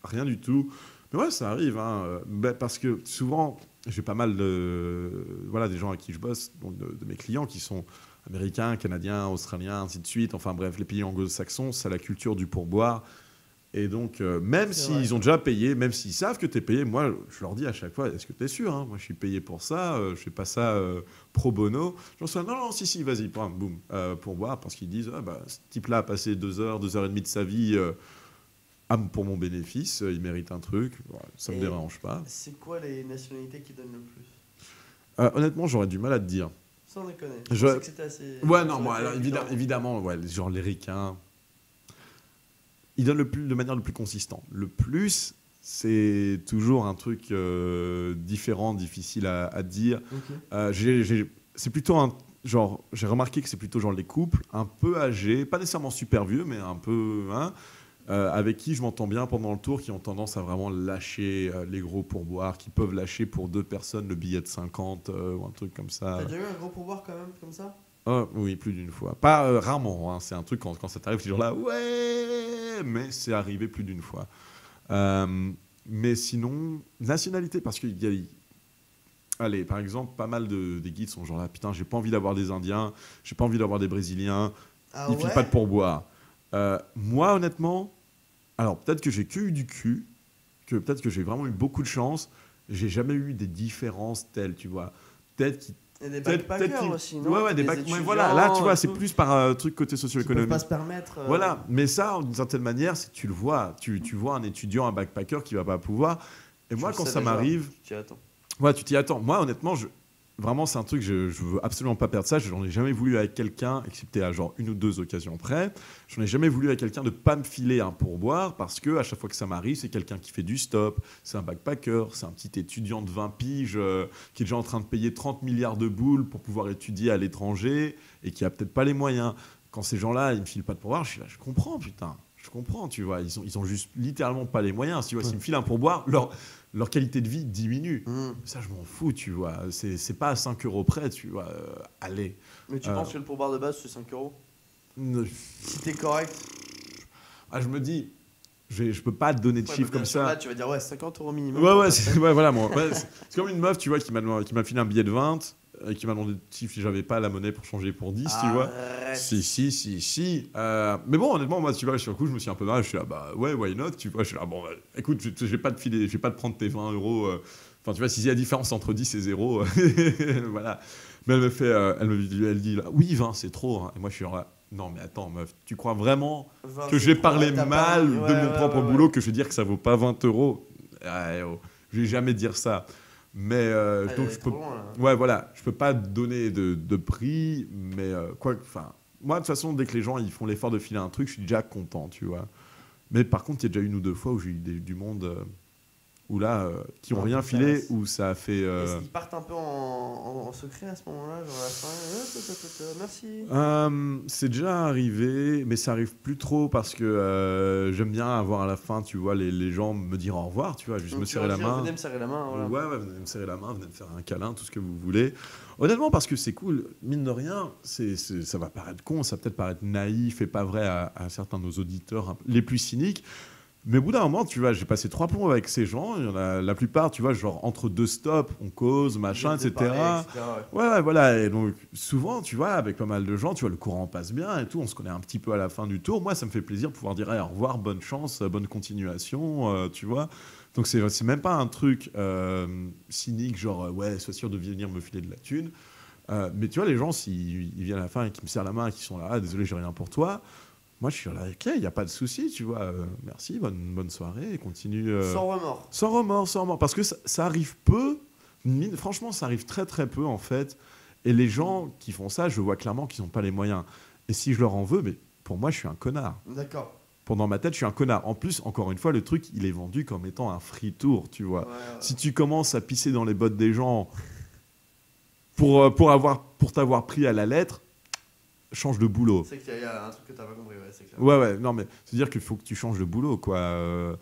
Rien du tout. Mais ouais, ça arrive, hein, parce que souvent, j'ai pas mal des gens à qui je bosse, donc de mes clients qui sont américains, canadiens, australiens, ainsi de suite. Enfin bref, les pays anglo-saxons, c'est la culture du pourboire. Et donc, même s'ils ont déjà payé, même s'ils savent que tu es payé, moi, je leur dis à chaque fois, est-ce que tu es sûr, hein? Moi, je suis payé pour ça, je fais pas ça pro bono. Je leur dis, non, si, vas-y, boum, pourboire, parce qu'ils disent, ce type-là a passé 2h30 de sa vie pour mon bénéfice, il mérite un truc, voilà, ça me dérange pas. C'est quoi les nationalités qui donnent le plus? Honnêtement, j'aurais du mal à te dire. Sans déconner. Je pensais que c'était assez... Ouais, non, moi, alors, évidemment, ouais, genre les ricains, ils donnent de manière le plus consistante. Le plus, c'est toujours un truc différent, difficile à dire. Okay. C'est plutôt j'ai remarqué que c'est plutôt genre les couples un peu âgés, pas nécessairement super vieux, mais un peu, hein, avec qui je m'entends bien pendant le tour, qui ont tendance à vraiment lâcher les gros pourboires, qui peuvent lâcher pour 2 personnes le billet de 50 ou un truc comme ça. T'as déjà eu un gros pourboire quand même, comme ça? Oui, plus d'une fois. Pas rarement, hein. C'est un truc quand ça t'arrive, tu es genre là, ouais, mais c'est arrivé plus d'une fois. Mais sinon, nationalité, parce qu'il y a... Allez, par exemple, pas mal des guides sont genre là, putain, j'ai pas envie d'avoir des Indiens, j'ai pas envie d'avoir des Brésiliens, ils filent pas de pourboire. Moi, honnêtement, alors peut-être que j'ai que eu du cul, que peut-être que j'ai vraiment eu beaucoup de chance, j'ai jamais eu des différences telles, tu vois. Peut-être qu'ils... Et des backpackers aussi, non? Ouais, des backpackers. Voilà, là, tu vois, c'est plus par truc côté socio-économique. Ils peuvent pas se permettre. Voilà, mais ça, d'une certaine manière, tu le vois. Tu vois un étudiant, un backpacker qui va pas pouvoir. Et moi, quand ça m'arrive... Tu t'y attends. Ouais, tu t'y attends. Moi, honnêtement, vraiment, c'est un truc, je veux absolument pas perdre ça. J'en ai jamais voulu avec quelqu'un, excepté à genre 1 ou 2 occasions près. J'en ai jamais voulu avec quelqu'un de pas me filer un pourboire parce que à chaque fois que ça m'arrive, c'est quelqu'un qui fait du stop, c'est un backpacker, c'est un petit étudiant de 20 piges qui est déjà en train de payer 30 milliards de boules pour pouvoir étudier à l'étranger et qui a peut-être pas les moyens. Quand ces gens-là, ils me filent pas de pourboire, je suis là, je comprends, putain. Je comprends, tu vois. Ils ont juste littéralement pas les moyens. Tu vois, s'ils me filent un pourboire, leur qualité de vie diminue. Ça, je m'en fous, tu vois. C'est pas à 5 euros près, tu vois. Allez. Mais tu penses que le pourboire de base, c'est 5 euros? Ne- Si t'es correct. Ah, je me dis, je peux pas te donner de Ouais, chiffres bien comme sûr, ça. là, tu vas dire, ouais, 50 euros minimum. Ouais, ouais, voilà, moi. Ouais, c'est comme une meuf, tu vois, qui m'a filé un billet de 20 et qui m'a demandé si j'avais pas la monnaie pour changer pour 10, tu vois. Arrête. Si. Mais bon, honnêtement, moi, tu vois, sur le coup, je me suis un peu marré. Je suis là, bah ouais, why not, tu vois. Je suis là, bon, bah, écoute, je vais pas te filer, je vais pas te prendre tes 20 euros. Enfin, tu vois, s'il y a différence entre 10 et 0, voilà. Mais elle dit, là, oui, 20, c'est trop. Hein. Et moi, je suis là, non, mais attends, meuf, tu crois vraiment que je vais parler mal de mon propre boulot, que je vais dire que ça vaut pas 20 euros? Je vais jamais dire ça. Mais donc je peux, loin, ouais, voilà, je peux pas donner de prix, mais enfin, moi de toute façon, dès que les gens ils font l'effort de filer un truc, je suis déjà content, tu vois. Mais par contre, il y a déjà une ou deux fois où j'ai eu du monde où là, qui ont rien filé, où ça a fait. Est-ce qu'ils partent un peu en secret à ce moment-là, genre à la fin, merci. C'est déjà arrivé, mais ça arrive plus trop parce que j'aime bien avoir à la fin, tu vois, les gens me dire au revoir, tu vois, juste me serrer la main. Venez me serrer la main, voilà. Ouais, venez me serrer la main, venez me faire un câlin, tout ce que vous voulez. Honnêtement, parce que c'est cool, mine de rien, ça va paraître con, ça va peut-être paraître naïf et pas vrai à certains de nos auditeurs les plus cyniques. Mais au bout d'un moment, tu vois, j'ai passé 3 plombs avec ces gens. Il y en a la plupart, tu vois, genre entre 2 stops, on cause, machin, etc. Ouais, voilà. Et donc, souvent, tu vois, avec pas mal de gens, tu vois, le courant passe bien et tout. On se connaît un petit peu à la fin du tour. Moi, ça me fait plaisir de pouvoir dire hey, au revoir, bonne chance, bonne continuation, tu vois. Donc, c'est même pas un truc cynique, genre, ouais, sois sûr de venir me filer de la thune. Mais tu vois, les gens, s'ils viennent à la fin et qu'ils me serrent la main et qu'ils sont là, ah, désolé, j'ai rien pour toi. Moi, je suis là, ok, il n'y a pas de souci, tu vois. Merci, bonne soirée, et continue. Sans remords. Sans remords. Parce que ça arrive peu. Franchement, ça arrive très, très peu, en fait. Et les gens qui font ça, je vois clairement qu'ils n'ont pas les moyens. Et si je leur en veux, mais pour moi, je suis un connard. D'accord. Dans ma tête, je suis un connard. En plus, encore une fois, le truc, il est vendu comme étant un free tour, tu vois. Ouais. Si tu commences à pisser dans les bottes des gens pour t'avoir pris à la lettre, change de boulot. C'est qu'il y a un truc que t'as pas compris, ouais, c'est clair. Ouais, non, mais c'est-à-dire qu'il faut que tu changes de boulot, quoi.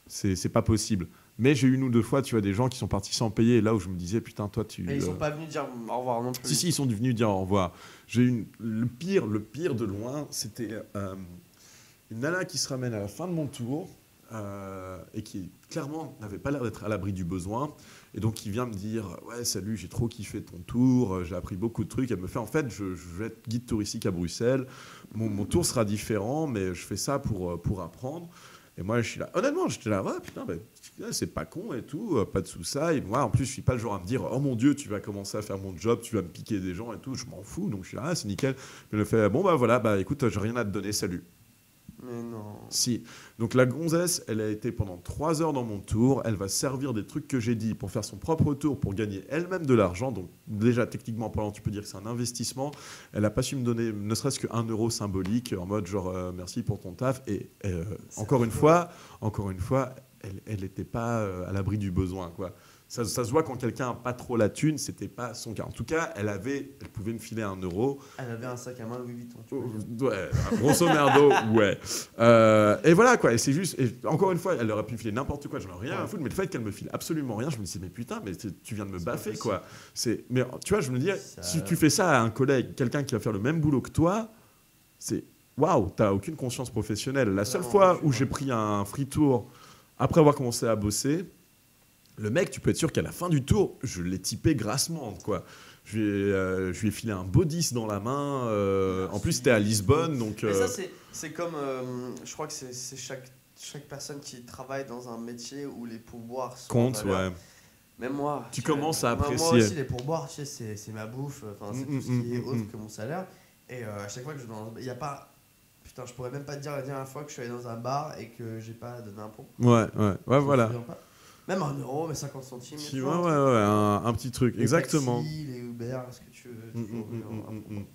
C'est pas possible. Mais j'ai eu une ou deux fois, tu vois, des gens qui sont partis sans payer, et là où je me disais, putain, toi, tu... Et ils sont pas venus dire au revoir non plus. Si, ils sont venus dire au revoir. J'ai eu le pire de loin, c'était une nana qui se ramène à la fin de mon tour, et qui, clairement, n'avait pas l'air d'être à l'abri du besoin. Et donc, qui vient me dire « Ouais, salut, j'ai trop kiffé ton tour, j'ai appris beaucoup de trucs. » Elle me fait « En fait, je vais être guide touristique à Bruxelles. Mon tour sera différent, mais je fais ça pour apprendre. » Et moi, je suis là. Honnêtement, j'étais là « Ouais, putain, c'est pas con et tout, pas de sous ça. » Et moi, en plus, je suis pas le genre à me dire « Oh mon Dieu, tu vas commencer à faire mon job, tu vas me piquer des gens et tout. » Je m'en fous. Donc, je suis là « Ah, c'est nickel. » Mais elle me fait « Bon, bah voilà, bah écoute, j'ai rien à te donner, salut. » Mais non. Si. Donc la gonzesse, elle a été pendant 3 heures dans mon tour. Elle va servir des trucs que j'ai dit pour faire son propre tour, pour gagner elle-même de l'argent. Donc déjà, techniquement parlant, tu peux dire que c'est un investissement. Elle n'a pas su me donner ne serait-ce que 1 euro symbolique en mode genre merci pour ton taf. Et encore une fois, elle n'était pas à l'abri du besoin, quoi. Ça se voit quand quelqu'un n'a pas trop la thune, c'était pas son cas. En tout cas, elle pouvait me filer 1 euro. Elle avait un sac à main Louis Vuitton. Ouais, grosso merdo, ouais. Et voilà, quoi. Et c'est juste, et encore une fois, elle aurait pu me filer n'importe quoi, j'en ai rien à foutre, mais le fait qu'elle me file absolument rien, je me disais, mais putain, mais tu viens de me baffer, quoi. Mais tu vois, je me dis, si tu fais ça à un collègue, quelqu'un qui va faire le même boulot que toi, c'est waouh, t'as aucune conscience professionnelle. La seule fois où j'ai pris un free tour après avoir commencé à bosser, le mec, tu peux être sûr qu'à la fin du tour, je l'ai typé grassement, quoi. Je lui ai filé un beau 10 dans la main. En plus, c'était à Lisbonne, donc... Mais ça, c'est comme... je crois que c'est chaque personne qui travaille dans un métier où les pourboires sont... Compte, ouais. Même moi... Tu commences à apprécier. Moi aussi, les pourboires, tu sais, c'est ma bouffe. Enfin, c'est tout ce qui est autre que mon salaire. Et à chaque fois que je vais dans... Il n'y a pas... Putain, je pourrais même pas te dire la dernière fois que je suis allé dans un bar et que j'ai pas donné un pot. Ouais, voilà. Même 1 euro, mais 50 centimes. Ouais, un petit truc, exactement. Taxi, les Uber, ce que tu veux.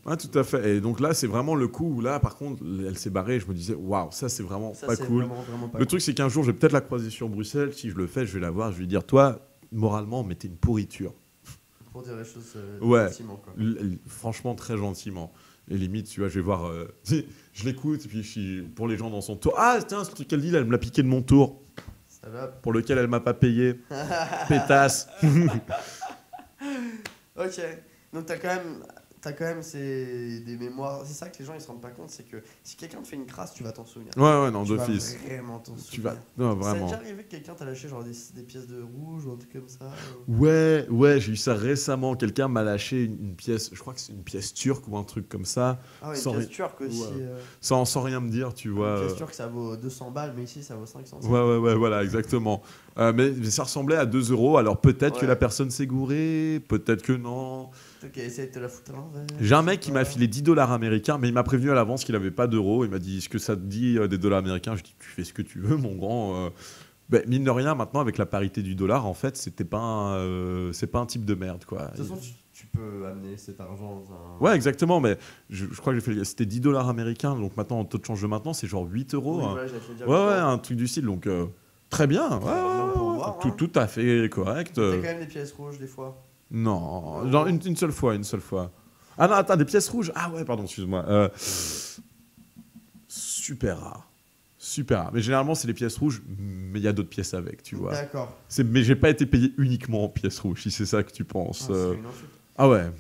Ouais, tout à fait. Et donc là, c'est vraiment le coup où là, par contre, elle s'est barrée et je me disais, waouh, ça, c'est vraiment pas cool. Vraiment pas le truc, c'est qu'un jour, je vais peut-être la croiser sur Bruxelles. Si je le fais, je vais la voir. Je vais lui dire, toi, moralement, mais t'es une pourriture. Pour dire les choses ouais, gentiment, quoi. Franchement, très gentiment. Et limite, tu vois, je vais voir. Je l'écoute, et puis pour les gens dans son tour. Ah, tiens, ce truc qu'elle dit là, elle me l'a piqué de mon tour. Ça va. Pour lequel elle m'a pas payé. Pétasse. Ok. Donc t'as quand même des mémoires. C'est ça que les gens ils se rendent pas compte, c'est que si quelqu'un te fait une crasse, tu vas t'en souvenir. Ouais, non, Tu vas d'office. vraiment t'en Tu souvenir. vas. Non, Ça t'est vraiment. déjà arrivé que quelqu'un t'a lâché genre des pièces de rouge ou un truc comme ça Ouais, j'ai eu ça récemment. Quelqu'un m'a lâché une pièce, je crois que c'est une pièce turque ou un truc comme ça, Ah ouais, Sans une pièce ri- turque aussi. Ouais. sans rien me dire, tu vois. Une pièce turque ça vaut 200 balles, mais ici ça vaut 500. Ouais, voilà, exactement. Mais ça ressemblait à 2 euros, alors peut-être que Ouais. la personne s'est gourée, peut-être que non. Ok, essaye de te la foutre à l'envers. J'ai un mec qui m'a filé 10 dollars américains, mais il m'a prévenu à l'avance qu'il avait pas d'euros. Il m'a dit, est-ce que ça te dit des dollars américains? Je dis, tu fais ce que tu veux, mon grand. Ben, mine de rien, maintenant, avec la parité du dollar, en fait, c'est pas un type de merde, quoi. De toute façon, tu peux amener cet argent dans un. Ouais, exactement, mais je crois que c'était 10 dollars américains, donc maintenant, en taux de change de maintenant, c'est genre 8 euros. Oui, hein. voilà, j'allais te le dire. Ouais, un truc du style, donc très bien. Ouais, bien pour voir, hein. tout à fait correct. T'as quand même des pièces rouges des fois. Non, genre une seule fois. Ah non, attends, des pièces rouges. Ah ouais, pardon, excuse-moi. Super rare. Mais généralement, c'est les pièces rouges, mais il y a d'autres pièces avec, tu vois. D'accord. Mais j'ai pas été payé uniquement en pièces rouges, si c'est ça que tu penses. Ah, c'est une insulte. Ah ouais.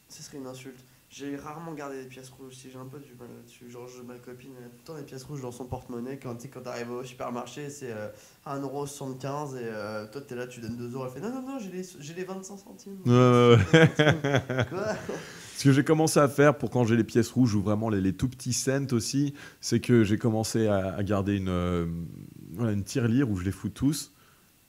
Ce serait une insulte. J'ai rarement gardé des pièces rouges, si j'ai un peu du mal là-dessus. Genre, ma copine, elle a tout le temps des pièces rouges dans son porte-monnaie. Quand t'arrives au supermarché, c'est 1,75€ et toi t'es là, tu donnes 2 euros. Elle fait non, j'ai les 25 centimes. Ouais. Quoi? Ce que j'ai commencé à faire pour quand j'ai les pièces rouges ou vraiment les tout petits cents aussi, c'est que j'ai commencé à garder une tirelire où je les fous tous.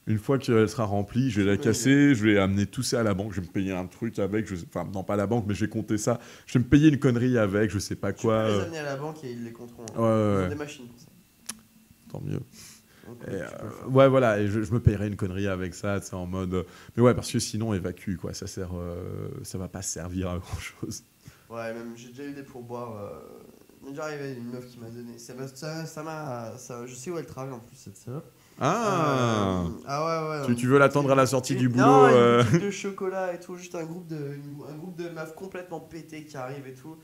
Une fois qu'elle sera remplie, je vais la casser, je vais amener tout ça à la banque, je vais me payer un truc avec, enfin non pas à la banque, mais je vais compter ça. Je vais me payer une connerie avec, je sais pas quoi. Tu peux les amener à la banque et ils les compteront. Ils Ouais. ont des machines pour ça. Tant mieux. Donc, Et, tu peux le faire. ouais, voilà, et je me payerai une connerie avec ça, tu sais, en mode. Mais ouais, parce que sinon, évacue, quoi. Ça va pas servir à grand chose. Ouais, même j'ai déjà eu des pourboires. Il m'est déjà arrivé une meuf qui m'a donné. Je sais où elle travaille en plus, cette salope. Ah Ouais. Tu veux l'attendre à la sortie du boulot Non, une boutique de chocolat et tout, juste un groupe de meufs complètement pétés qui arrivent et tout.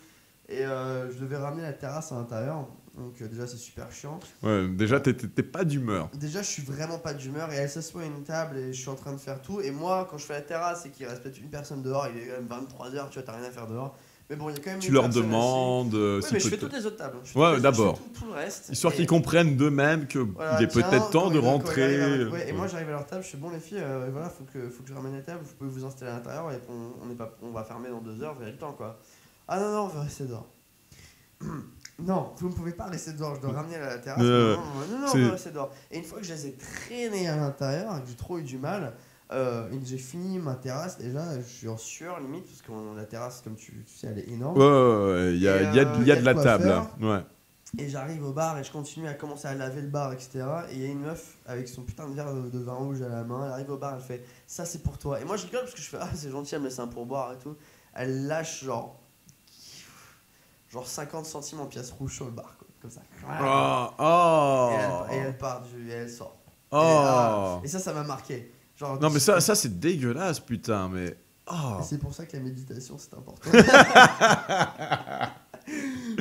Et je devais ramener la terrasse à l'intérieur, donc déjà c'est super chiant. Ouais, déjà, t'es pas d'humeur. Déjà je suis vraiment pas d'humeur et elle s'assoit à une table et je suis en train de faire tout. Et moi, quand je fais la terrasse et qu'il reste peut-être une personne dehors, il est quand même 23h, tu vois, t'as rien à faire dehors. Mais bon, il y a quand même Tu une leur personne demandes. assise. si Ouais, mais je fais peut-être- toutes les autres tables. Ouais, d'abord. Je fais tout le reste. Histoire Et- qu'ils comprennent d'eux-mêmes qu'il Voilà, est peut-être tiens, temps de quand rentrer. ils arrivent ouais, et moi j'arrive à leur table, je fais bon les filles, voilà, faut que je ramène la table, vous pouvez vous installer à l'intérieur et on va fermer dans 2 heures, vous avez le temps quoi. Ah non, on va rester dehors. Non, vous ne pouvez pas rester dehors, je dois ramener la terrasse. Non, on va rester dehors. Et une fois que je les ai traînés à l'intérieur, que j'ai trop eu du mal, et que j'ai fini ma terrasse déjà, je suis en sueur limite, parce que la terrasse, comme tu sais, elle est énorme. Ouais, il y a de la quoi table. faire. Ouais. Et j'arrive au bar et je continue à commencer à laver le bar, etc. Et il y a une meuf avec son putain de verre de vin rouge à la main. Elle arrive au bar, elle fait ça c'est pour toi. Et moi je rigole parce que je fais ah c'est gentil, elle me laisse un pourboire et tout. Elle lâche genre 50 centimes en pièces rouges sur le bar, quoi, comme ça. Et elle part et elle sort. Et ça m'a marqué. Genre, Non, mais ça c'est dégueulasse, putain, mais. Et c'est pour ça que la méditation c'est important.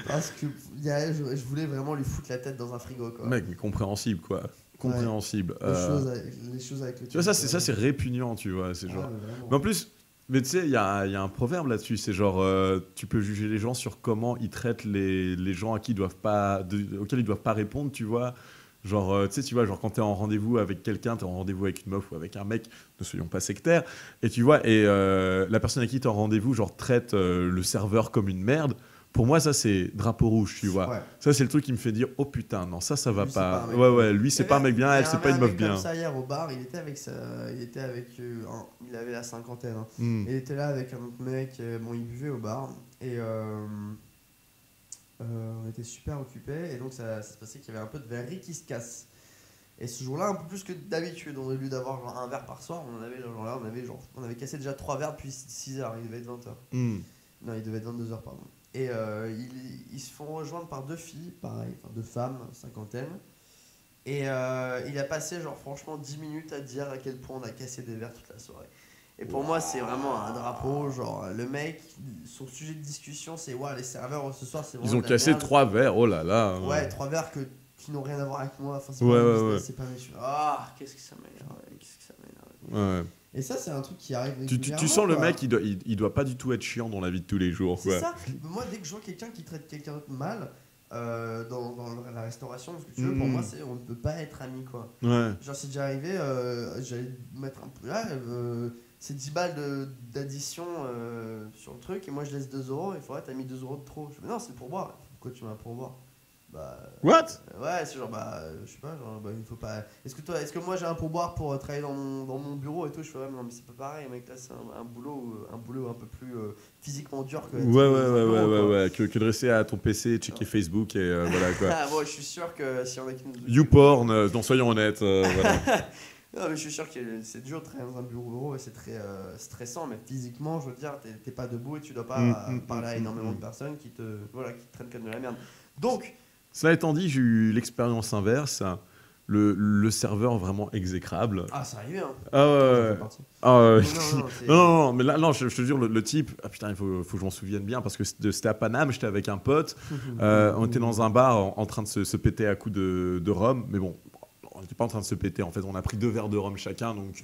Parce que je voulais vraiment lui foutre la tête dans un frigo, quoi. Mec, mais compréhensible, quoi. Compréhensible. Les choses avec le Tu vois, ça c'est répugnant, tu vois. C'est genre. vraiment. Mais en plus, mais tu sais, il y a un proverbe là-dessus. C'est genre, tu peux juger les gens sur comment ils traitent les gens auxquels ils doivent pas répondre, tu vois. Genre, tu vois, genre quand t'es en rendez-vous avec quelqu'un, t'es en rendez-vous avec une meuf ou avec un mec, ne soyons pas sectaires, et tu vois, et la personne avec qui t'es en rendez-vous, genre, traite le serveur comme une merde. Pour moi, ça, c'est drapeau rouge, tu vois. Ouais. Ça, c'est le truc qui me fait dire, oh putain, non, ça va lui, pas. Ouais, lui, c'est pas un mec bien, elle, c'est pas une meuf bien. Comme ça, hier au bar, il avait la cinquantaine. Hein. Il était là avec un autre mec, il buvait au bar, et on était super occupés, et donc ça se passait qu'il y avait un peu de verrerie qui se casse. Et ce jour-là, un peu plus que d'habitude, au lieu d'avoir un verre par soir, on avait cassé déjà 3 verres depuis 6h, il devait être 20h. Non, il devait être 22h, pardon. Et ils se font rejoindre par 2 filles, pareil, enfin 2 femmes, cinquantaine. Et il a passé, genre, franchement, 10 minutes à dire à quel point on a cassé des verres toute la soirée. Et pour moi, c'est vraiment un drapeau. Genre, le mec, son sujet de discussion, c'est ouais, les serveurs ce soir, c'est vraiment. Ils ont de la cassé merde. 3 verres, oh là là. Ouais, 3 verres qui n'ont rien à voir avec moi. Enfin, c'est Ouais, pas ouais, un business, ouais. c'est pas méchant. Ah, qu'est-ce que ça m'énerve. Qu'est-ce que ça m'énerve. Ouais. Et ça, c'est un truc qui arrive Tu régulièrement. sens le quoi. mec, il doit pas du tout être chiant dans la vie de tous les jours. C'est Quoi. ça. Moi, dès que je vois quelqu'un qui traite quelqu'un d'autre mal dans la restauration, parce que tu veux, pour moi, on ne peut pas être amis, quoi. Ouais. Genre, c'est déjà arrivé, j'allais mettre un peu là, c'est 10 balles d'addition sur le truc, et moi je laisse 2 euros, il faudrait t'as mis 2 euros de trop. Je fais, mais non, c'est le pourboire. Pourquoi tu mets un pourboire? Bah. What? Ouais, c'est genre, bah, je sais pas, genre, bah, il faut pas. Est-ce que moi j'ai un pourboire pour travailler dans mon bureau et tout? Je fais, ouais, mais non, mais c'est pas pareil, mec, là c'est un boulot un peu plus physiquement dur que. Ouais. Que de rester à ton PC, checker Facebook et voilà quoi. Ah, bon, je suis sûr que si on a qui nous. YouPorn, non, soyons honnêtes. Voilà. Non, mais je suis sûr que c'est dur de travailler dans un bureau et c'est très stressant, mais physiquement, je veux dire, t'es pas debout et tu dois pas parler à énormément de personnes qui te traînent comme de la merde. Donc. Cela étant dit, j'ai eu l'expérience inverse. Le serveur vraiment exécrable. Ah, c'est arrivé, hein. Ah ouais. Non, mais là, non, je te jure, le type. Ah putain, il faut que je m'en souvienne bien parce que c'était à Paname, j'étais avec un pote. On était dans un bar en train de se péter à coups de rhum. Mais bon, on n'était pas en train de se péter. En fait, on a pris 2 verres de rhum chacun. Donc,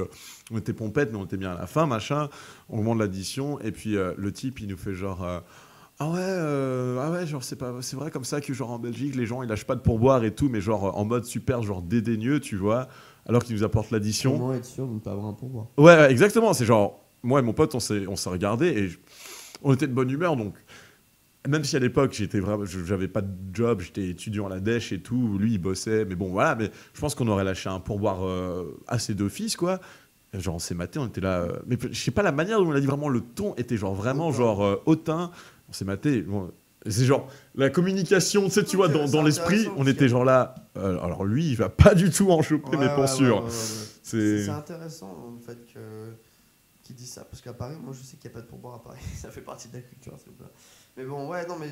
on était pompettes, mais on était bien à la fin, machin. Au moment de l'addition. Et puis, le type, il nous fait genre. Ah ouais, genre c'est vrai comme ça que genre en Belgique les gens ils lâchent pas de pourboire et tout, mais genre en mode super genre dédaigneux, tu vois, alors qu'ils nous apportent l'addition. Comment être sûr de ne pas avoir un pourboire? Ouais, exactement, c'est genre moi et mon pote on s'est regardé et on était de bonne humeur, donc même si à l'époque j'avais pas de job, j'étais étudiant à la dèche et tout, lui il bossait, mais bon voilà, mais je pense qu'on aurait lâché un pourboire assez d'office quoi. Et genre on s'est maté, on était là, mais je sais pas la manière dont on l'a dit, vraiment le ton était genre vraiment genre hautain. On s'est maté. Bon, c'est genre la communication, tu sais, tu vois, dans l'esprit, on était genre là. Alors lui, il va pas du tout en choper mes pensures. C'est intéressant en fait qu'il dit ça, parce qu'à Paris, moi je sais qu'il n'y a pas de pourboire à Paris. Ça fait partie de la culture, c'est ça. Mais bon, ouais, non, mais.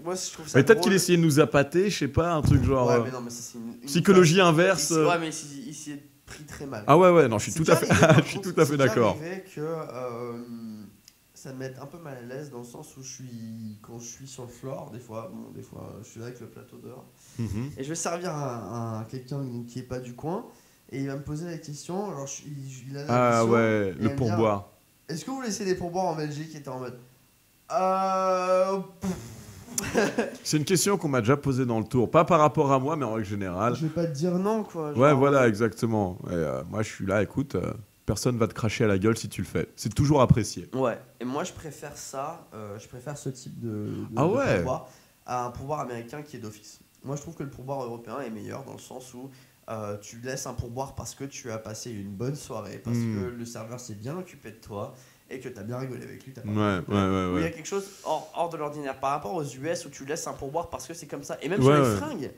Moi, je trouve ça. Peut-être qu'il essayait de nous appâter, je sais pas, un truc genre. Ouais, mais non, mais ça, c'est une psychologie inverse. Ouais, mais il s'y est pris très mal. Ah ouais, non, je suis tout à fait d'accord. C'est arrivé que. Ça me met un peu mal à l'aise dans le sens où quand je suis sur le floor, des fois je suis là avec le plateau dehors et je vais servir à quelqu'un qui est pas du coin et il va me poser la question, alors il a la question, ouais, le pourboire. Est-ce que vous laissez des pourboires en Belgique? Il était en mode C'est une question qu'on m'a déjà posée dans le tour, pas par rapport à moi mais en règle générale. Je vais pas te dire non quoi. Ouais, voilà, exactement. Et, moi je suis là, écoute. Personne va te cracher à la gueule si tu le fais. C'est toujours apprécié. Ouais, et moi je préfère ça, je préfère ce type de pourboire à un pourboire américain qui est d'office. Moi je trouve que le pourboire européen est meilleur dans le sens où tu laisses un pourboire parce que tu as passé une bonne soirée, parce que le serveur s'est bien occupé de toi et que tu as bien rigolé avec lui. Ouais. Il y a quelque chose hors de l'ordinaire par rapport aux US où tu laisses un pourboire parce que c'est comme ça. Et même sur les fringues.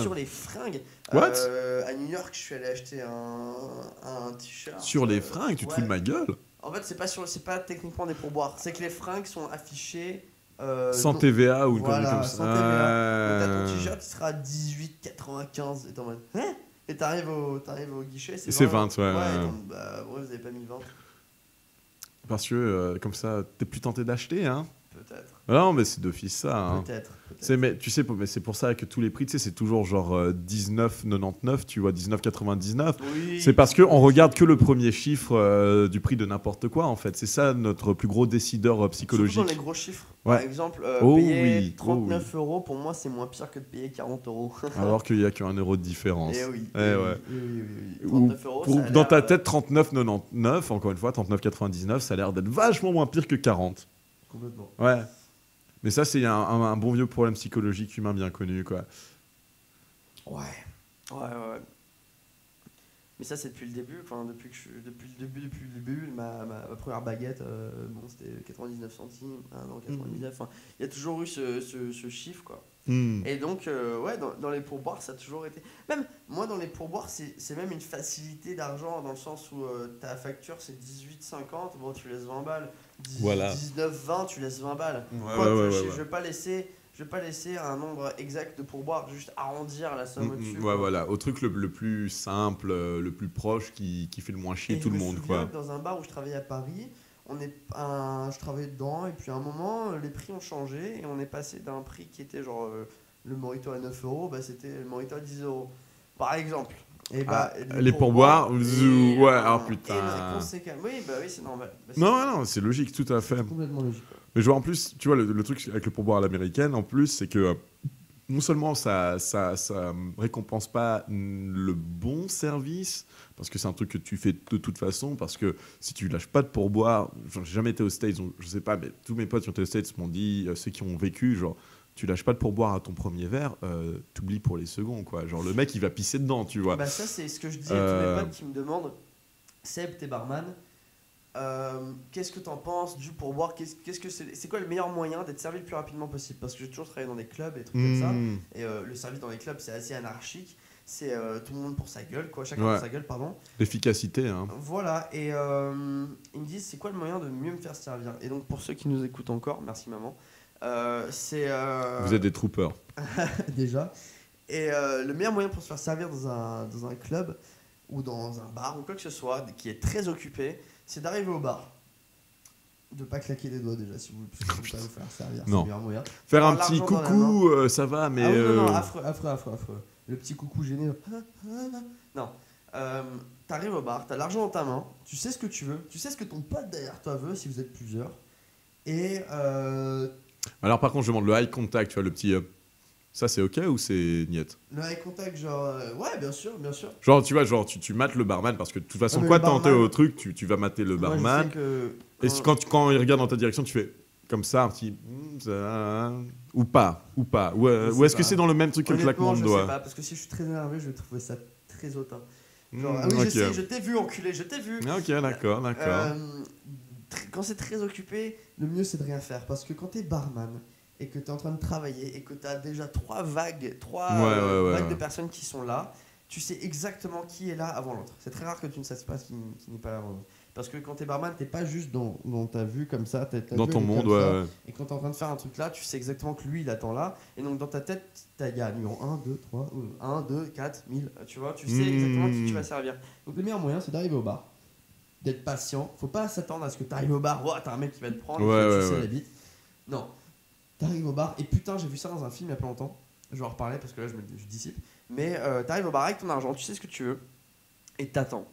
Sur les fringues. À New York, je suis allé acheter un t-shirt. Sur les fringues, tu te fous de ma gueule? En fait, c'est pas techniquement des pourboires. C'est que les fringues sont affichées. Sans TVA ou voilà, comme sans ça. TVA. T'as ton t-shirt, il sera à 18,95. Et t'es en mode. Hein? Et t'arrives au guichet, c'est 20, ouais. Bah, vous avez pas mis 20. Parce que comme ça, t'es plus tenté d'acheter, hein? Peut-être. Non, mais c'est d'office ça. Hein. Peut-être. Mais tu sais, c'est pour ça que tous les prix, tu sais, c'est toujours genre 19,99, tu vois, 19,99. Oui. C'est parce qu'on regarde que le premier chiffre du prix de n'importe quoi, en fait. C'est ça notre plus gros décideur psychologique. Surtout dans les gros chiffres. Ouais. Par exemple, payer 39 euros, pour moi, c'est moins pire que de payer 40 euros. Alors qu'il n'y a qu'un euro de différence. Et oui. Ouais. 39 euros, ça dans ta tête, 39,99, encore une fois, 39,99, ça a l'air d'être vachement moins pire que 40. Complètement. Ouais. Mais ça, c'est un bon vieux problème psychologique humain bien connu, quoi. Ouais. Mais ça, c'est depuis le début. Enfin, depuis le début, ma première baguette, c'était 99 centimes. Ah non, 99. Enfin, il y a toujours eu ce chiffre, quoi. Et donc, dans les pourboires, ça a toujours été. Même moi, dans les pourboires, c'est même une facilité d'argent dans le sens où ta facture c'est 18,50. Bon, tu laisses 20 balles. 19,20, tu laisses 20 balles. Je vais pas laisser je vais pas laisser un nombre exact de pourboire, juste arrondir la somme au-dessus. Ouais, quoi. voilà, au truc le plus simple, le plus proche qui fait le moins chier Et tout le je me monde, souviens quoi. que dans un bar où je travaillais à Paris, je travaillais dedans, et puis à un moment, les prix ont changé, et on est passé d'un prix qui était genre le Morito à 9 euros, bah, c'était le Morito à 10 euros. Par exemple. Et bah, Les pourboires, et, ouais, ah putain. Oui, bah oui, c'est normal. Bah, Non, c'est logique, tout à fait. c'est complètement logique. Mais je vois en plus, tu vois, le truc avec le pourboire à l'américaine, en plus, c'est que non seulement ça récompense pas le bon service, parce que c'est un truc que tu fais de toute façon, parce que si tu lâches pas de pourboire, genre, j'ai jamais été aux States, donc je sais pas, mais tous mes potes qui ont été aux States m'ont dit, ceux qui ont vécu, genre, tu lâches pas de pourboire à ton premier verre, t'oublies pour les seconds, quoi. Genre, le mec, il va pisser dedans, tu vois. Bah, ça, c'est ce que je dis à tous mes potes qui me demandent Seb, t'es barman, qu'est-ce que t'en penses du pourboire, c'est quoi le meilleur moyen d'être servi le plus rapidement possible? Parce que j'ai toujours travaillé dans des clubs et trucs comme ça, et le service dans les clubs c'est assez anarchique, c'est tout le monde pour sa gueule, quoi, chacun pour sa gueule, pardon. L'efficacité, hein. Voilà, et ils me disent c'est quoi le moyen de mieux me faire servir? Et donc pour ceux qui nous écoutent encore, merci maman, Vous êtes des troopers. déjà. Et le meilleur moyen pour se faire servir dans un club ou dans un bar ou quoi que ce soit qui est très occupé, c'est d'arriver au bar. De pas claquer les doigts déjà si vous voulez pas vous faire servir, c'est le meilleur moyen. Faire un Alors, petit l'argent dans la coucou, ça va, mais. Ah oui, non, affreux. Le petit coucou gêné. Non. T'arrives au bar, t'as l'argent dans ta main, tu sais ce que tu veux, tu sais ce que ton pote derrière toi veut si vous êtes plusieurs. Et Alors par contre, je demande le eye contact, tu vois, le petit. Ça, c'est ok ou c'est niette? le eye contact, genre. Ouais, bien sûr. Genre, tu vois, genre, tu mates le barman parce que de toute façon, mais quoi, le t'es barman- au truc, tu vas mater le Moi, barman. je sais que Et quand il regarde dans ta direction, tu fais comme ça, un petit. Ou pas. Ou sais est-ce que pas. c'est dans le même truc que le Honnêtement, claquement de je doigts? sais pas, parce que si je suis très énervé, je vais trouver ça très hautain. Genre, ah oui, ok. je sais, je t'ai vu, enculé, je t'ai vu. Ok, d'accord. Quand c'est très occupé, le mieux c'est de rien faire. Parce que quand t'es barman et que t'es en train de travailler et que t'as déjà trois vagues de personnes qui sont là, tu sais exactement qui est là avant l'autre. C'est très rare que tu ne saches pas qui n'est pas là avant l'autre. Parce que quand t'es barman, t'es pas juste dans ta vue comme ça. Dans ton monde, ouais. Et quand t'es en train de faire un truc là, tu sais exactement que lui il attend là. Et donc dans ta tête, il y a numéro 1, 2, 3, 1, 2, 4, 1000. Tu vois, tu sais exactement qui tu vas servir. Donc le meilleur moyen c'est d'arriver au bar. D'être patient. Faut pas s'attendre à ce que t'arrives au bar. Wow, t'as un mec qui va te prendre, qui va te sucer la bite. Non. T'arrives au bar. Et putain, j'ai vu ça dans un film il y a pas longtemps. Je vais en reparler parce que là je dissipe. Mais t'arrives au bar avec ton argent, tu sais ce que tu veux. Et t'attends.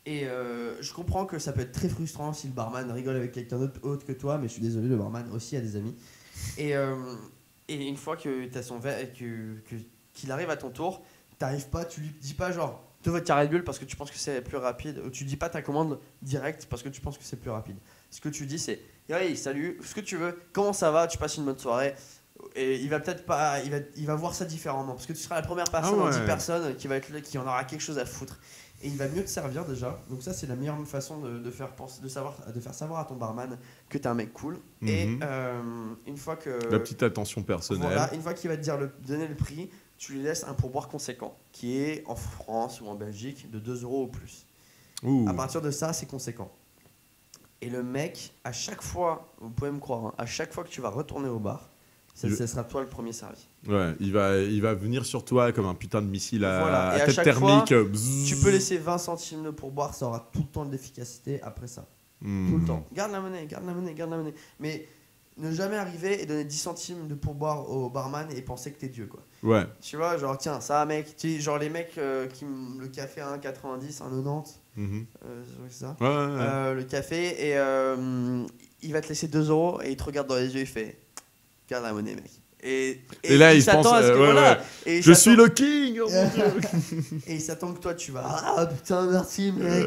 Et je comprends que ça peut être très frustrant si le barman rigole avec quelqu'un d'autre que toi, mais je suis désolé, le barman aussi a des amis. Et une fois que tu as son verre et qu'il arrive à ton tour, t'arrives pas, tu lui dis pas genre te votre carré de bulle parce que tu penses que c'est plus rapide, ou tu dis pas ta commande directe parce que tu penses que c'est plus rapide. Ce que tu dis c'est hey, salut, ce que tu veux, comment ça va, tu passes une bonne soirée. Et il va peut-être pas, il va voir ça différemment parce que tu seras la première personne dans 10 personnes qui va être là, qui en aura quelque chose à foutre. Et il va mieux te servir déjà. Donc ça c'est la meilleure façon de faire savoir à ton barman que t'es un mec cool. Et une fois que la petite attention personnelle. Voilà, une fois qu'il va te donner le prix, tu lui laisses un pourboire conséquent qui est en France ou en Belgique de 2 euros ou plus. À partir de ça, c'est conséquent. Et le mec, à chaque fois, vous pouvez me croire, hein, à chaque fois que tu vas retourner au bar, ça sera toi le premier servi. Ouais, il va venir sur toi comme un putain de missile à Et tête chaque thermique. Fois, tu peux laisser 20 centimes de pourboire, ça aura tout le temps de l'efficacité après ça. Tout le temps. Garde la monnaie. Mais ne jamais arriver et donner 10 centimes de pourboire au barman et penser que t'es Dieu, quoi. Ouais. Tu vois, genre, tiens, ça, mec, genre les mecs le café à 1,90, 1,90, c'est ça. Ouais. Le café, et il va te laisser 2 euros et il te regarde dans les yeux, il fait garde la monnaie, mec. Et là, il s'attend pense, à ce que voilà. Et je suis le king. Oh mon Dieu. Et il s'attend que toi tu vas ah putain merci mec,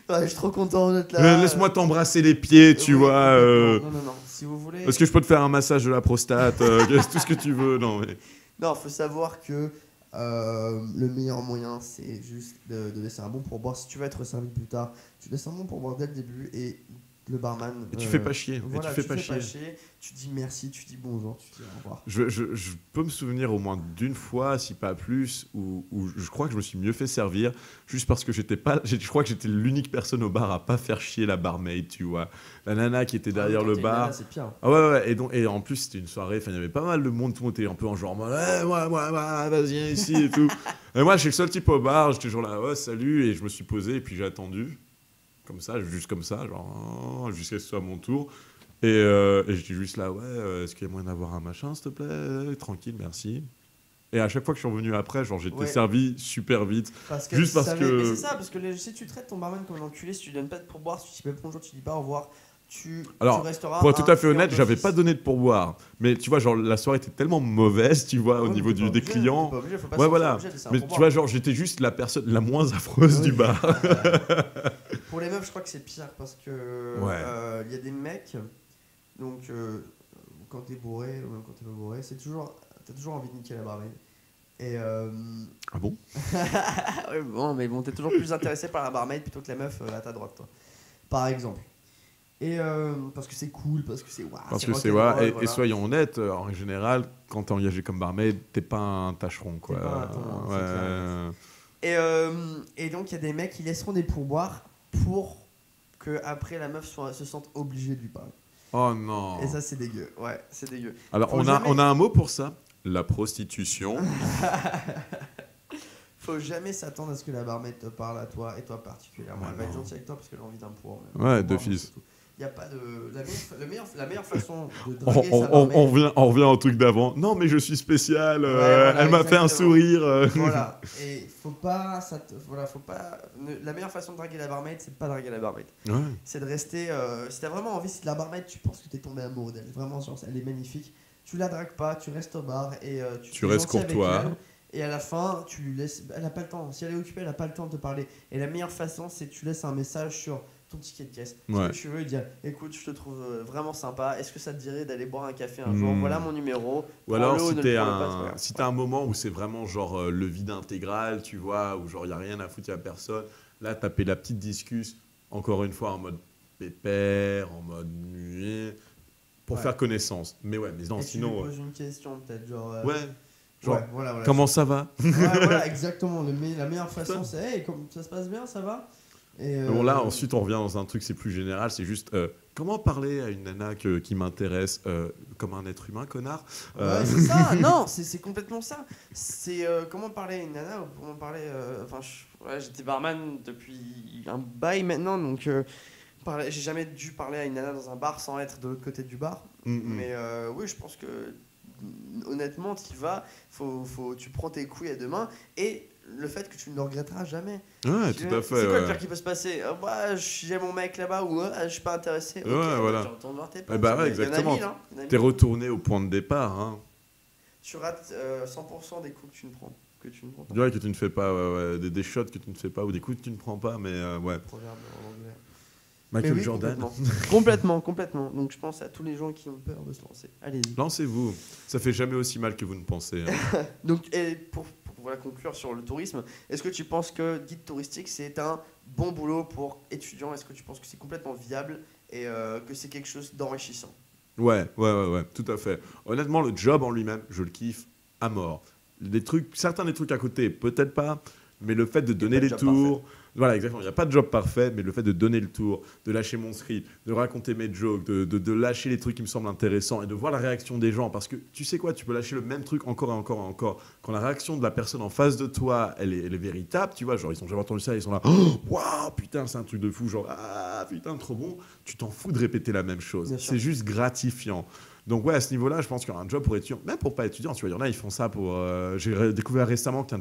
je suis trop content d'être là. Laisse-moi t'embrasser les pieds, tu vois. Non, si vous voulez. Est-ce que je peux te faire un massage de la prostate, tout ce que tu veux, non mais. Non, faut savoir que le meilleur moyen c'est juste de laisser un bon pourboire. Si tu veux être servi plus tard, tu laisses un bon pourboire dès le début et le barman. Et tu fais pas chier. Voilà, et tu fais pas chier. Tu dis merci, tu dis bonjour, tu dis au revoir. Je peux me souvenir au moins d'une fois, si pas plus, où je crois que je me suis mieux fait servir, juste parce que je crois que j'étais l'unique personne au bar à pas faire chier la barmaid, tu vois. La nana qui était derrière le bar. Nana, c'est pire. Ah ouais. Et en plus, c'était une soirée, il y avait pas mal de monde, tout le monde était un peu en genre, ouais, vas-y, ici et tout. Et moi, je suis le seul type au bar, j'étais toujours là, ouais, salut, et je me suis posé, et puis j'ai attendu, juste comme ça, genre, jusqu'à ce que ce soit mon tour. Et j'étais juste là, ouais, est-ce qu'il y a moyen d'avoir un machin, s'il te plaît? Tranquille, merci. Et à chaque fois que je suis revenu après, genre, j'étais servi super vite. Juste parce que. Mais c'est ça, parce que si tu traites ton barman comme un enculé, si tu donnes pas de pourboire, si tu dis pas bonjour, tu dis pas au revoir, tu resteras. Pour être tout à fait honnête, j'avais pas donné de pourboire. Mais tu vois, genre, la soirée était tellement mauvaise, tu vois, au niveau des clients. Ouais, voilà. Mais tu vois, genre, j'étais juste la personne la moins affreuse du bar. Pour les meufs, je crois que c'est pire parce que y a des mecs. Donc, quand t'es bourré ou même quand t'es pas bourré, t'as toujours envie de niquer la barmaid. Et Ah bon? ouais, bon, mais bon, t'es toujours plus intéressé par la barmaid plutôt que la meuf à ta droite, toi. Par exemple. Et parce que c'est cool, parce que c'est waouh. Parce que c'est waouh. Et soyons honnêtes, en général, quand t'es engagé comme barmaid, t'es pas un tâcheron, quoi. T'es pas un ton, et donc, il y a des mecs qui laisseront des pourboires pour que après la meuf se sente obligée de lui parler. Oh non. Et ça, c'est dégueu. Ouais, c'est dégueu. Alors, on a un mot pour ça. La prostitution. Faut jamais s'attendre à ce que la barmaid te parle à toi, et toi particulièrement. Elle va être gentille avec toi parce qu'elle a envie d'un pourboire. Ouais, d'office. Il y a pas de... La meilleure façon de draguer sa barmaid... On revient au truc d'avant. Non, mais je suis spécial. Elle m'a fait un sourire. Voilà. Et faut pas... La meilleure façon de draguer la barmaid, c'est de pas draguer la barmaid. Ouais. C'est de rester... si t'as vraiment envie, si la barmaid, tu penses que t'es tombé amoureux d'elle, vraiment, elle est magnifique, tu la dragues pas, tu restes au bar et tu restes courtois. Et à la fin, tu lui laisses... Elle n'a pas le temps. Si elle est occupée, elle n'a pas le temps de te parler. Et la meilleure façon, c'est que tu laisses un message sur ton ticket de caisse. Ce que tu veux, dire écoute, je te trouve vraiment sympa. Est-ce que ça te dirait d'aller boire un café un jour? Voilà mon numéro. Ou alors, si t'as un moment où c'est vraiment genre le vide intégral, tu vois, où genre il n'y a rien à foutre, il n'y a personne, là, taper la petite discussion, encore une fois, en mode pépère, en mode muet, pour faire connaissance. Mais ouais, mais non, et sinon. Tu lui poses une question, peut-être, genre. Genre, voilà, comment ça va? Voilà, exactement. La meilleure façon, c'est hey, ça se passe bien, ça va? Et bon, là, ensuite, on revient dans un truc, c'est plus général, c'est juste comment parler à une nana qui m'intéresse comme un être humain, connard? Ouais, c'est ça, non, c'est complètement ça. C'est comment parler à une nana ou comment parler. J'étais barman depuis un bail maintenant, donc j'ai jamais dû parler à une nana dans un bar sans être de l'autre côté du bar. Mais oui, je pense que honnêtement, tu y vas, tu prends tes couilles à deux mains et le fait que tu ne le regretteras jamais. Ouais, tout à fait. C'est quoi le pire qui peut se passer? J'ai mon mec là-bas ou je suis pas intéressé. Okay, ouais, voilà. Tu retournes voir tes potes. Ouais, exactement. T'es retourné au point de départ. Hein. Tu rates 100% des coups que tu ne prends. Que tu ne fais pas, des shots que tu ne fais pas ou des coups que tu ne prends pas, mais ouais. Proverbe en anglais. Michael Jordan. Complètement. Donc je pense à tous les gens qui ont peur de se lancer. Allez-y. Lancez-vous. Ça fait jamais aussi mal que vous ne pensez. Hein. Donc, et pour conclure sur le tourisme, est-ce que tu penses que guide touristique c'est un bon boulot pour étudiants? Est-ce que tu penses que c'est complètement viable et que c'est quelque chose d'enrichissant? Ouais, tout à fait. Honnêtement, le job en lui-même, je le kiffe à mort. Certains des trucs à côté, peut-être pas, mais le fait de donner les tours. Parfait. Voilà, exactement. Il n'y a pas de job parfait, mais le fait de donner le tour, de lâcher mon script, de raconter mes jokes, de lâcher les trucs qui me semblent intéressants et de voir la réaction des gens. Parce que tu sais quoi, tu peux lâcher le même truc encore et encore et encore. Quand la réaction de la personne en face de toi, elle est véritable, tu vois, genre ils ont jamais entendu ça, ils sont là, waouh, putain, c'est un truc de fou, genre, ah, putain, trop bon. Tu t'en fous de répéter la même chose. C'est juste gratifiant. Donc ouais, à ce niveau-là, je pense qu'il y a un job pour étudiant, même pour pas étudiant, tu vois, il y en a, ils font ça pour... J'ai découvert récemment qu'un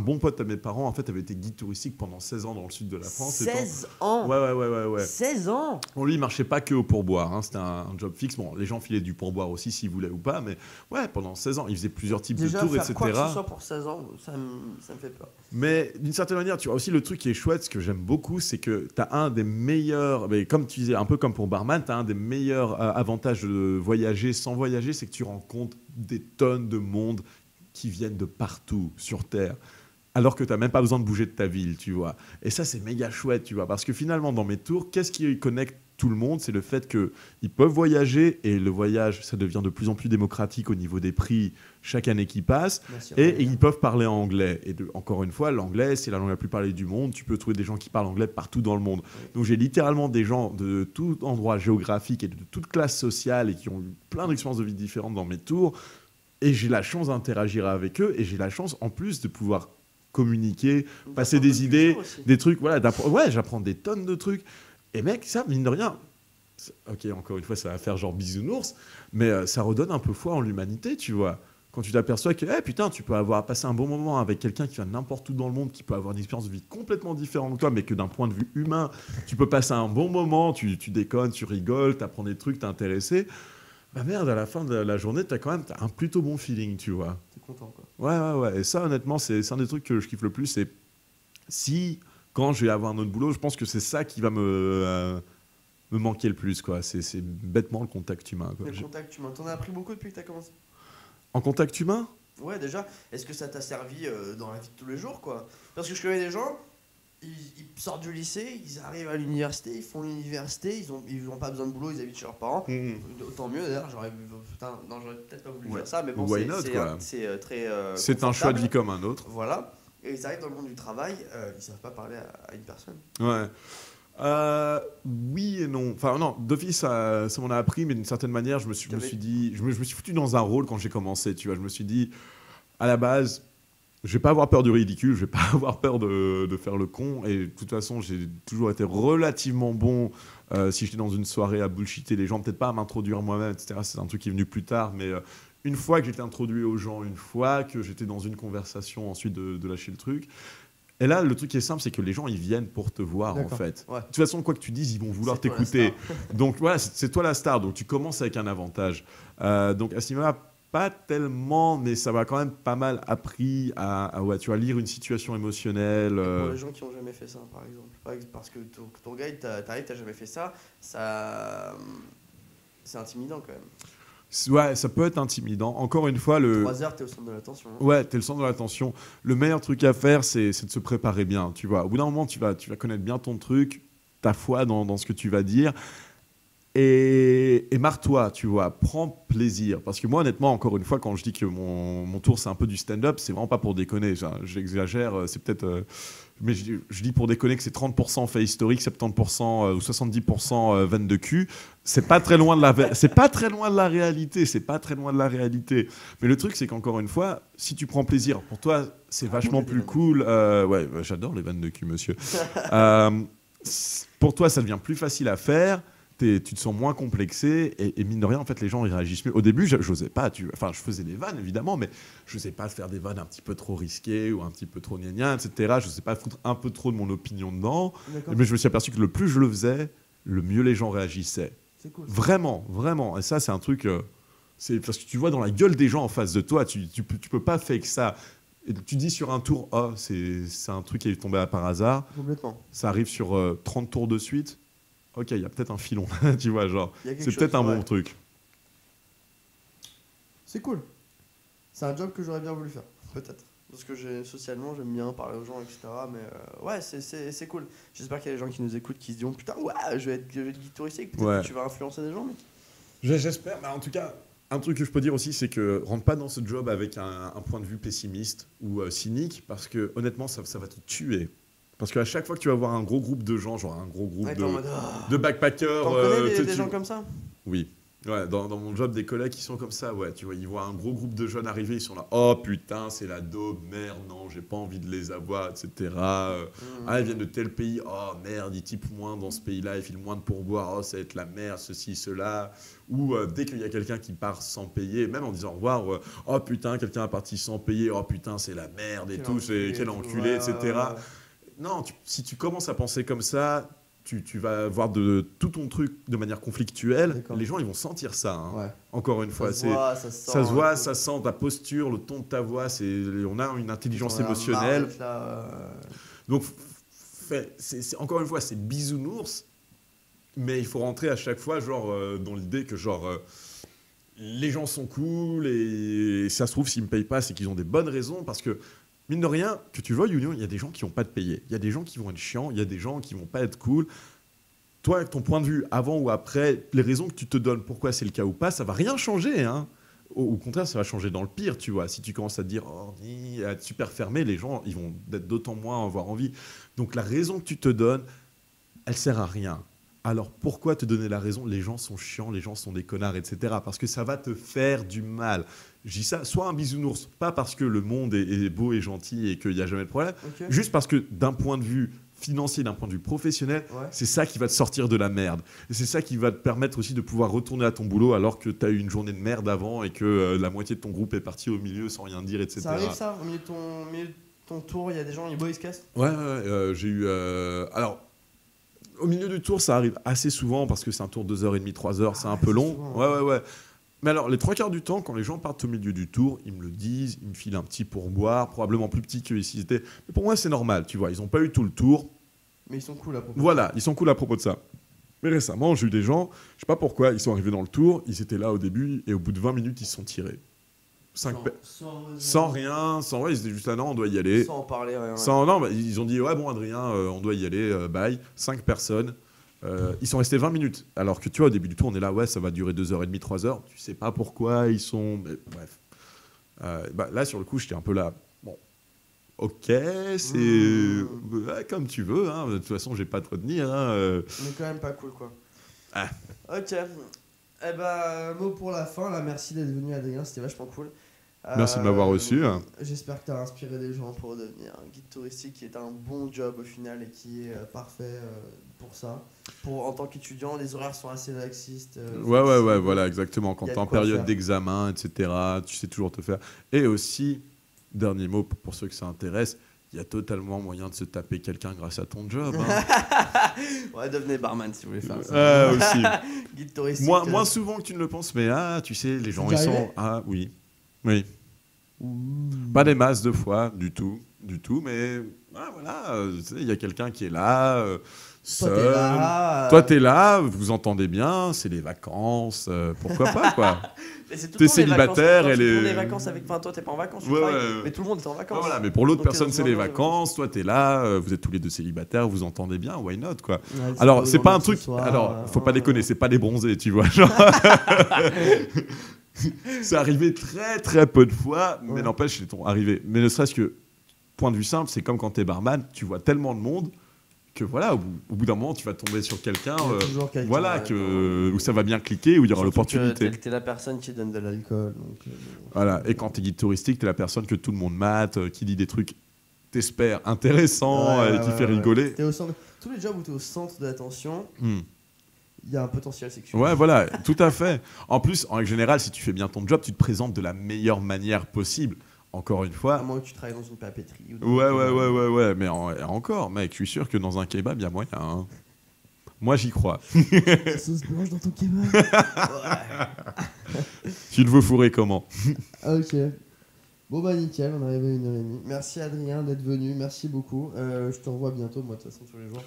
bon pote à mes parents, en fait, avait été guide touristique pendant 16 ans dans le sud de la France. 16 ans? Ouais. 16 ans? Bon, lui, il marchait pas que au pourboire, hein, c'était un job fixe. Bon, les gens filaient du pourboire aussi s'ils voulaient ou pas, mais ouais, pendant 16 ans, il faisait plusieurs types de tours, etc. Quoi que ce soit pour 16 ans, ça me fait peur. Mais d'une certaine manière, tu vois, aussi le truc qui est chouette, ce que j'aime beaucoup, c'est que tu as un des meilleurs, mais comme tu disais, un peu comme pour barman, tu as un des meilleurs avantages de voyager sans voyager, c'est que tu rencontres des tonnes de monde qui viennent de partout sur Terre, alors que tu n'as même pas besoin de bouger de ta ville, tu vois. Et ça, c'est méga chouette, tu vois, parce que finalement, dans mes tours, qu'est-ce qui connecte tout le monde, c'est le fait qu'ils peuvent voyager et le voyage, ça devient de plus en plus démocratique au niveau des prix chaque année qui passe. Et ils peuvent parler anglais. Et encore une fois, l'anglais, c'est la langue la plus parlée du monde. Tu peux trouver des gens qui parlent anglais partout dans le monde. Oui. Donc j'ai littéralement des gens de tout endroit géographique et de toute classe sociale et qui ont eu plein d'expériences de vie différentes dans mes tours. Et j'ai la chance d'interagir avec eux et j'ai la chance en plus de pouvoir communiquer, passer des idées, des trucs. Voilà, ouais, j'apprends des tonnes de trucs. Et mec, ça, mine de rien, ok, encore une fois, ça va faire genre bisounours, mais ça redonne un peu foi en l'humanité, tu vois. Quand tu t'aperçois que, putain, tu peux avoir passé un bon moment avec quelqu'un qui vient n'importe où dans le monde, qui peut avoir une expérience de vie complètement différente de toi, mais que d'un point de vue humain, tu peux passer un bon moment, tu déconnes, tu rigoles, tu apprends des trucs, t'es intéressé. Bah merde, à la fin de la journée, t'as un plutôt bon feeling, tu vois. T'es content, quoi. Ouais. Et ça, honnêtement, c'est un des trucs que je kiffe le plus. C'est quand je vais avoir un autre boulot, je pense que c'est ça qui va me manquer le plus, quoi. C'est bêtement le contact humain, quoi. Le contact humain. T'en as appris beaucoup depuis que t'as commencé ? En contact humain ? Ouais, déjà. Est-ce que ça t'a servi dans la vie de tous les jours, quoi ? Parce que je connais des gens, ils sortent du lycée, ils arrivent à l'université, ils font l'université, ils ont pas besoin de boulot, ils habitent chez leurs parents. Autant mieux, d'ailleurs. J'aurais peut-être pas voulu faire ça, mais bon, c'est très c'est un choix de vie comme un autre. Voilà. Et ils arrivent dans le monde du travail, ils savent pas parler à une personne. Ouais. Oui et non. Enfin non, d'office ça m'en a appris, mais d'une certaine manière, je me suis foutu dans un rôle quand j'ai commencé. Tu vois, je me suis dit, à la base, je vais pas avoir peur du ridicule, je vais pas avoir peur de faire le con. Et de toute façon, j'ai toujours été relativement bon. Si j'étais dans une soirée à bullshiter les gens, peut-être pas à m'introduire moi-même, etc. C'est un truc qui est venu plus tard, mais une fois que j'étais introduit aux gens, une fois que j'étais dans une conversation, ensuite de lâcher le truc. Et là, le truc qui est simple, c'est que les gens, ils viennent pour te voir, en fait. Ouais. De toute façon, quoi que tu dises, ils vont vouloir t'écouter. Donc voilà, c'est toi la star. Donc tu commences avec un avantage. Donc à ce niveau-là, pas tellement, mais ça m'a quand même pas mal appris à tu vas lire une situation émotionnelle. Pour les gens qui n'ont jamais fait ça, par exemple. Parce que ton gars, t'arrives, t'as jamais fait ça, c'est intimidant quand même. Ouais, ça peut être intimidant. Encore une fois, 3 heures, t'es au centre de l'attention. Hein. Ouais, t'es le centre de l'attention. Le meilleur truc à faire, c'est de se préparer bien. Tu vois, au bout d'un moment, tu vas connaître bien ton truc, ta foi dans ce que tu vas dire. Et marre-toi, tu vois, prends plaisir. Parce que moi, honnêtement, encore une fois, quand je dis que mon tour, c'est un peu du stand-up, c'est vraiment pas pour déconner. J'exagère, c'est peut-être... mais je dis pour déconner que c'est 30% fait historique, 70% ou 70% veine de cul. C'est pas très loin de la réalité. C'est pas très loin de la réalité. Mais le truc, c'est qu'encore une fois, si tu prends plaisir, pour toi, c'est vachement plus cool. Ouais, j'adore les vannes de cul, monsieur. Pour toi, ça devient plus facile à faire. Tu te sens moins complexé et mine de rien, en fait, les gens ils réagissent mieux. Au début, j'osais pas. Enfin, je faisais des vannes, évidemment, mais je n'osais pas faire des vannes un petit peu trop risquées ou un petit peu trop gna-gna, etc. Je n'osais pas foutre un peu trop de mon opinion dedans. Mais je me suis aperçu que le plus je le faisais, le mieux les gens réagissaient. C'est cool. Vraiment, vraiment. Et ça, c'est un truc... c'est parce que tu vois dans la gueule des gens en face de toi, tu peux pas fake ça. Et tu dis sur un tour, c'est un truc qui est tombé par hasard. Complètement. Ça arrive sur 30 tours de suite. Ok, il y a peut-être un filon, tu vois, genre, c'est peut-être un bon truc. C'est cool. C'est un job que j'aurais bien voulu faire, peut-être. Parce que socialement, j'aime bien parler aux gens, etc. Mais ouais, c'est cool. J'espère qu'il y a des gens qui nous écoutent qui se disent putain, ouais, je vais être guide touristique, peut-être que tu vas influencer des gens. Mais... J'espère, mais en tout cas, un truc que je peux dire aussi, c'est que rentre pas dans ce job avec un point de vue pessimiste ou cynique, parce que honnêtement, ça va te tuer. Parce qu'à chaque fois que tu vas voir un gros groupe de gens, genre un gros groupe de backpackers... T'en connais des gens comme ça ? Oui. Ouais, dans mon job, des collègues qui sont comme ça, ouais, tu vois, ils voient un gros groupe de jeunes arriver, ils sont là, oh putain, c'est la daube, merde, non, j'ai pas envie de les avoir, etc. Ah, ils viennent de tel pays, oh merde, ils typent moins dans ce pays-là, ils filent moins de pourboire, oh, ça va être la merde, ceci, cela. Ou dès qu'il y a quelqu'un qui part sans payer, même en disant au revoir, oh putain, quelqu'un est parti sans payer, oh putain, c'est la merde et tout, c'est quel enculé, etc. Non, si tu commences à penser comme ça, tu vas voir tout ton truc de manière conflictuelle. Les gens, ils vont sentir ça. Hein. Ouais. Encore une fois, ça se voit, ça sent ta posture, le ton de ta voix. On a une intelligence émotionnelle. Donc, encore une fois, c'est bisounours, mais il faut rentrer à chaque fois genre, dans l'idée que genre, les gens sont cool et ça se trouve, s'ils ne me payent pas, c'est qu'ils ont des bonnes raisons parce que mine de rien, que tu vois, Union, il y a des gens qui vont pas te payer. Il y a des gens qui vont être chiants, il y a des gens qui vont pas être cool. toi, ton point de vue, avant ou après, les raisons que tu te donnes, pourquoi c'est le cas ou pas, ça va rien changer. Hein. Au contraire, ça va changer dans le pire, tu vois. Si tu commences à te dire, à être super fermé, les gens, ils vont être d'autant moins avoir envie. Donc la raison que tu te donnes, elle sert à rien. Alors pourquoi te donner la raison? Les gens sont chiants, les gens sont des connards, etc. Parce que ça va te faire du mal. Je dis ça, sois un bisounours, pas parce que le monde est beau et gentil et qu'il n'y a jamais de problème, juste parce que d'un point de vue financier, d'un point de vue professionnel, c'est ça qui va te sortir de la merde. Et c'est ça qui va te permettre aussi de pouvoir retourner à ton boulot alors que tu as eu une journée de merde avant et que la moitié de ton groupe est parti au milieu sans rien dire, etc. Ça arrive ça, au milieu de ton tour, il y a des gens, ils se cassent? Ouais, j'ai eu... alors, au milieu du tour, ça arrive assez souvent parce que c'est un tour 2h30, 3h, c'est un peu long. Souvent, ouais. Mais alors, les 3 quarts du temps, quand les gens partent au milieu du tour, ils me le disent, ils me filent un petit pourboire, probablement plus petit qu'ils étaient. Mais pour moi, c'est normal, tu vois. Ils n'ont pas eu tout le tour. Mais ils sont cool à propos. Voilà, ils sont cool à propos de ça. Mais récemment, j'ai eu des gens, je sais pas pourquoi, ils sont arrivés dans le tour, ils étaient là au début, et au bout de 20 minutes, ils se sont tirés. Sans rien, ouais, ils étaient juste là, non, on doit y aller. Sans en parler, rien. Non, bah, ils ont dit, ouais, bon, Adrien, on doit y aller, bye. 5 personnes. Ils sont restés 20 minutes. Alors que tu vois, au début du tour, on est là, ouais, ça va durer 2h30, 3h. Tu sais pas pourquoi ils sont. Mais, bref. Là, sur le coup, j'étais un peu là. Bon, ok, c'est. Ouais, comme tu veux. Hein. De toute façon, j'ai pas à te retenir. Hein. Mais quand même pas cool, quoi. Ah. Ok. Eh ben, mot pour la fin. Là, merci d'être venu, Adrien. C'était vachement cool. Merci de m'avoir reçu. J'espère que tu as inspiré des gens pour devenir un guide touristique qui est un bon job au final et qui est parfait pour ça. En tant qu'étudiant, les horaires sont assez laxistes. Ouais, voilà, exactement. Quand tu es en période d'examen, etc., tu sais toujours te faire. Et aussi, dernier mot pour ceux que ça intéresse, il y a totalement moyen de se taper quelqu'un grâce à ton job. Hein. Ouais, devenez barman si vous voulez faire ça. Aussi. Guide touristique. Moins souvent que tu ne le penses, mais tu sais, les gens, ils sont... Ah, oui. Oui. Pas des masses de fois, du tout, mais voilà, il y a quelqu'un qui est là, seul. Toi, t'es là, vous entendez bien, c'est les vacances, pourquoi pas, quoi. T'es célibataire, elle est... les vacances avec... Enfin, toi, t'es pas en vacances, mais tout le monde est en vacances. Voilà, mais pour l'autre personne, c'est les vacances, toi, t'es là, vous êtes tous les deux célibataires, vous entendez bien, why not, quoi. Ouais, alors, c'est pas un truc... Alors, faut pas déconner, c'est pas des bronzés, tu vois, genre... C'est arrivé très très peu de fois, mais n'empêche, c'est arrivé. Mais ne serait-ce que, point de vue simple, c'est comme quand t'es barman, tu vois tellement de monde que voilà, au bout d'un moment, tu vas tomber sur quelqu'un, voilà, où ça va bien cliquer, où il y aura l'opportunité. T'es la personne qui donne de l'alcool. Voilà, et quand t'es guide touristique, t'es la personne que tout le monde mate, qui dit des trucs, t'espères, intéressants, et qui fait rigoler. T'es au centre... Tous les jobs où t'es au centre de l'attention... Il y a un potentiel sexuel. Ouais, voilà, tout à fait. En plus, en règle générale, si tu fais bien ton job, tu te présentes de la meilleure manière possible. Encore une fois. À moins que tu travailles dans une papeterie. Ouais. Mais encore, mec, je suis sûr que dans un kebab, il y a moyen. Hein. Moi, j'y crois. La sauce blanche dans ton kebab. Tu le veux fourrer comment? Ok. Bon, bah, nickel, on arrive à 1h30. Merci, Adrien, d'être venu. Merci beaucoup. Je te revois bientôt, moi, de toute façon, tous les jours.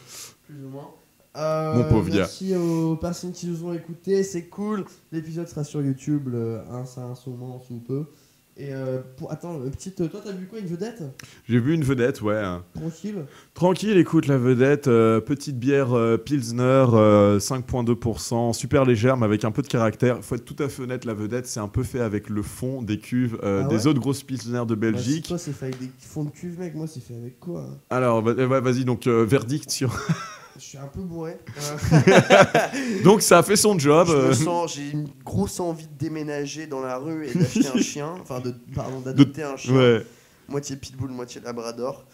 Plus ou moins. Mon pauvre gars. Merci aux personnes qui nous ont écoutés, c'est cool. L'épisode sera sur YouTube, ça un moment sous peu. Et attends, toi t'as vu quoi, une vedette? J'ai vu une vedette, ouais. Tranquille, écoute, la vedette, petite bière Pilsner, 5,2%, super légère, mais avec un peu de caractère. Faut être tout à fait honnête, la vedette, c'est un peu fait avec le fond des cuves des autres grosses Pilsner de Belgique. Toi, c'est fait avec des fonds de cuve, mec, moi, c'est fait avec quoi? Alors, vas-y, donc, verdict sur... Je suis un peu bourré. Donc ça a fait son job. J'ai une grosse envie de déménager dans la rue et d'acheter un chien. Enfin, d'adopter un chien. Ouais. Moitié pitbull, moitié labrador.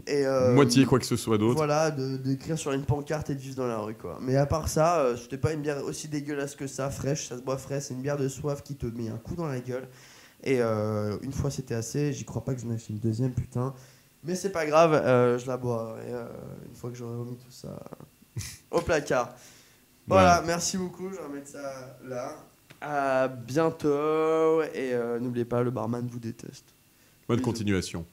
Et, moitié quoi que ce soit d'autre. Voilà, d'écrire sur une pancarte et de vivre dans la rue, quoi. Mais à part ça, c'était pas une bière aussi dégueulasse que ça, fraîche, ça se boit frais. C'est une bière de soif qui te met un coup dans la gueule. Et une fois c'était assez, j'y crois pas que j'en ai acheté une deuxième, putain. Mais c'est pas grave, je la boirai une fois que j'aurai remis tout ça au placard. Voilà, merci beaucoup, je vais remettre ça là. À bientôt et n'oubliez pas, le barman vous déteste. Bonne continuation.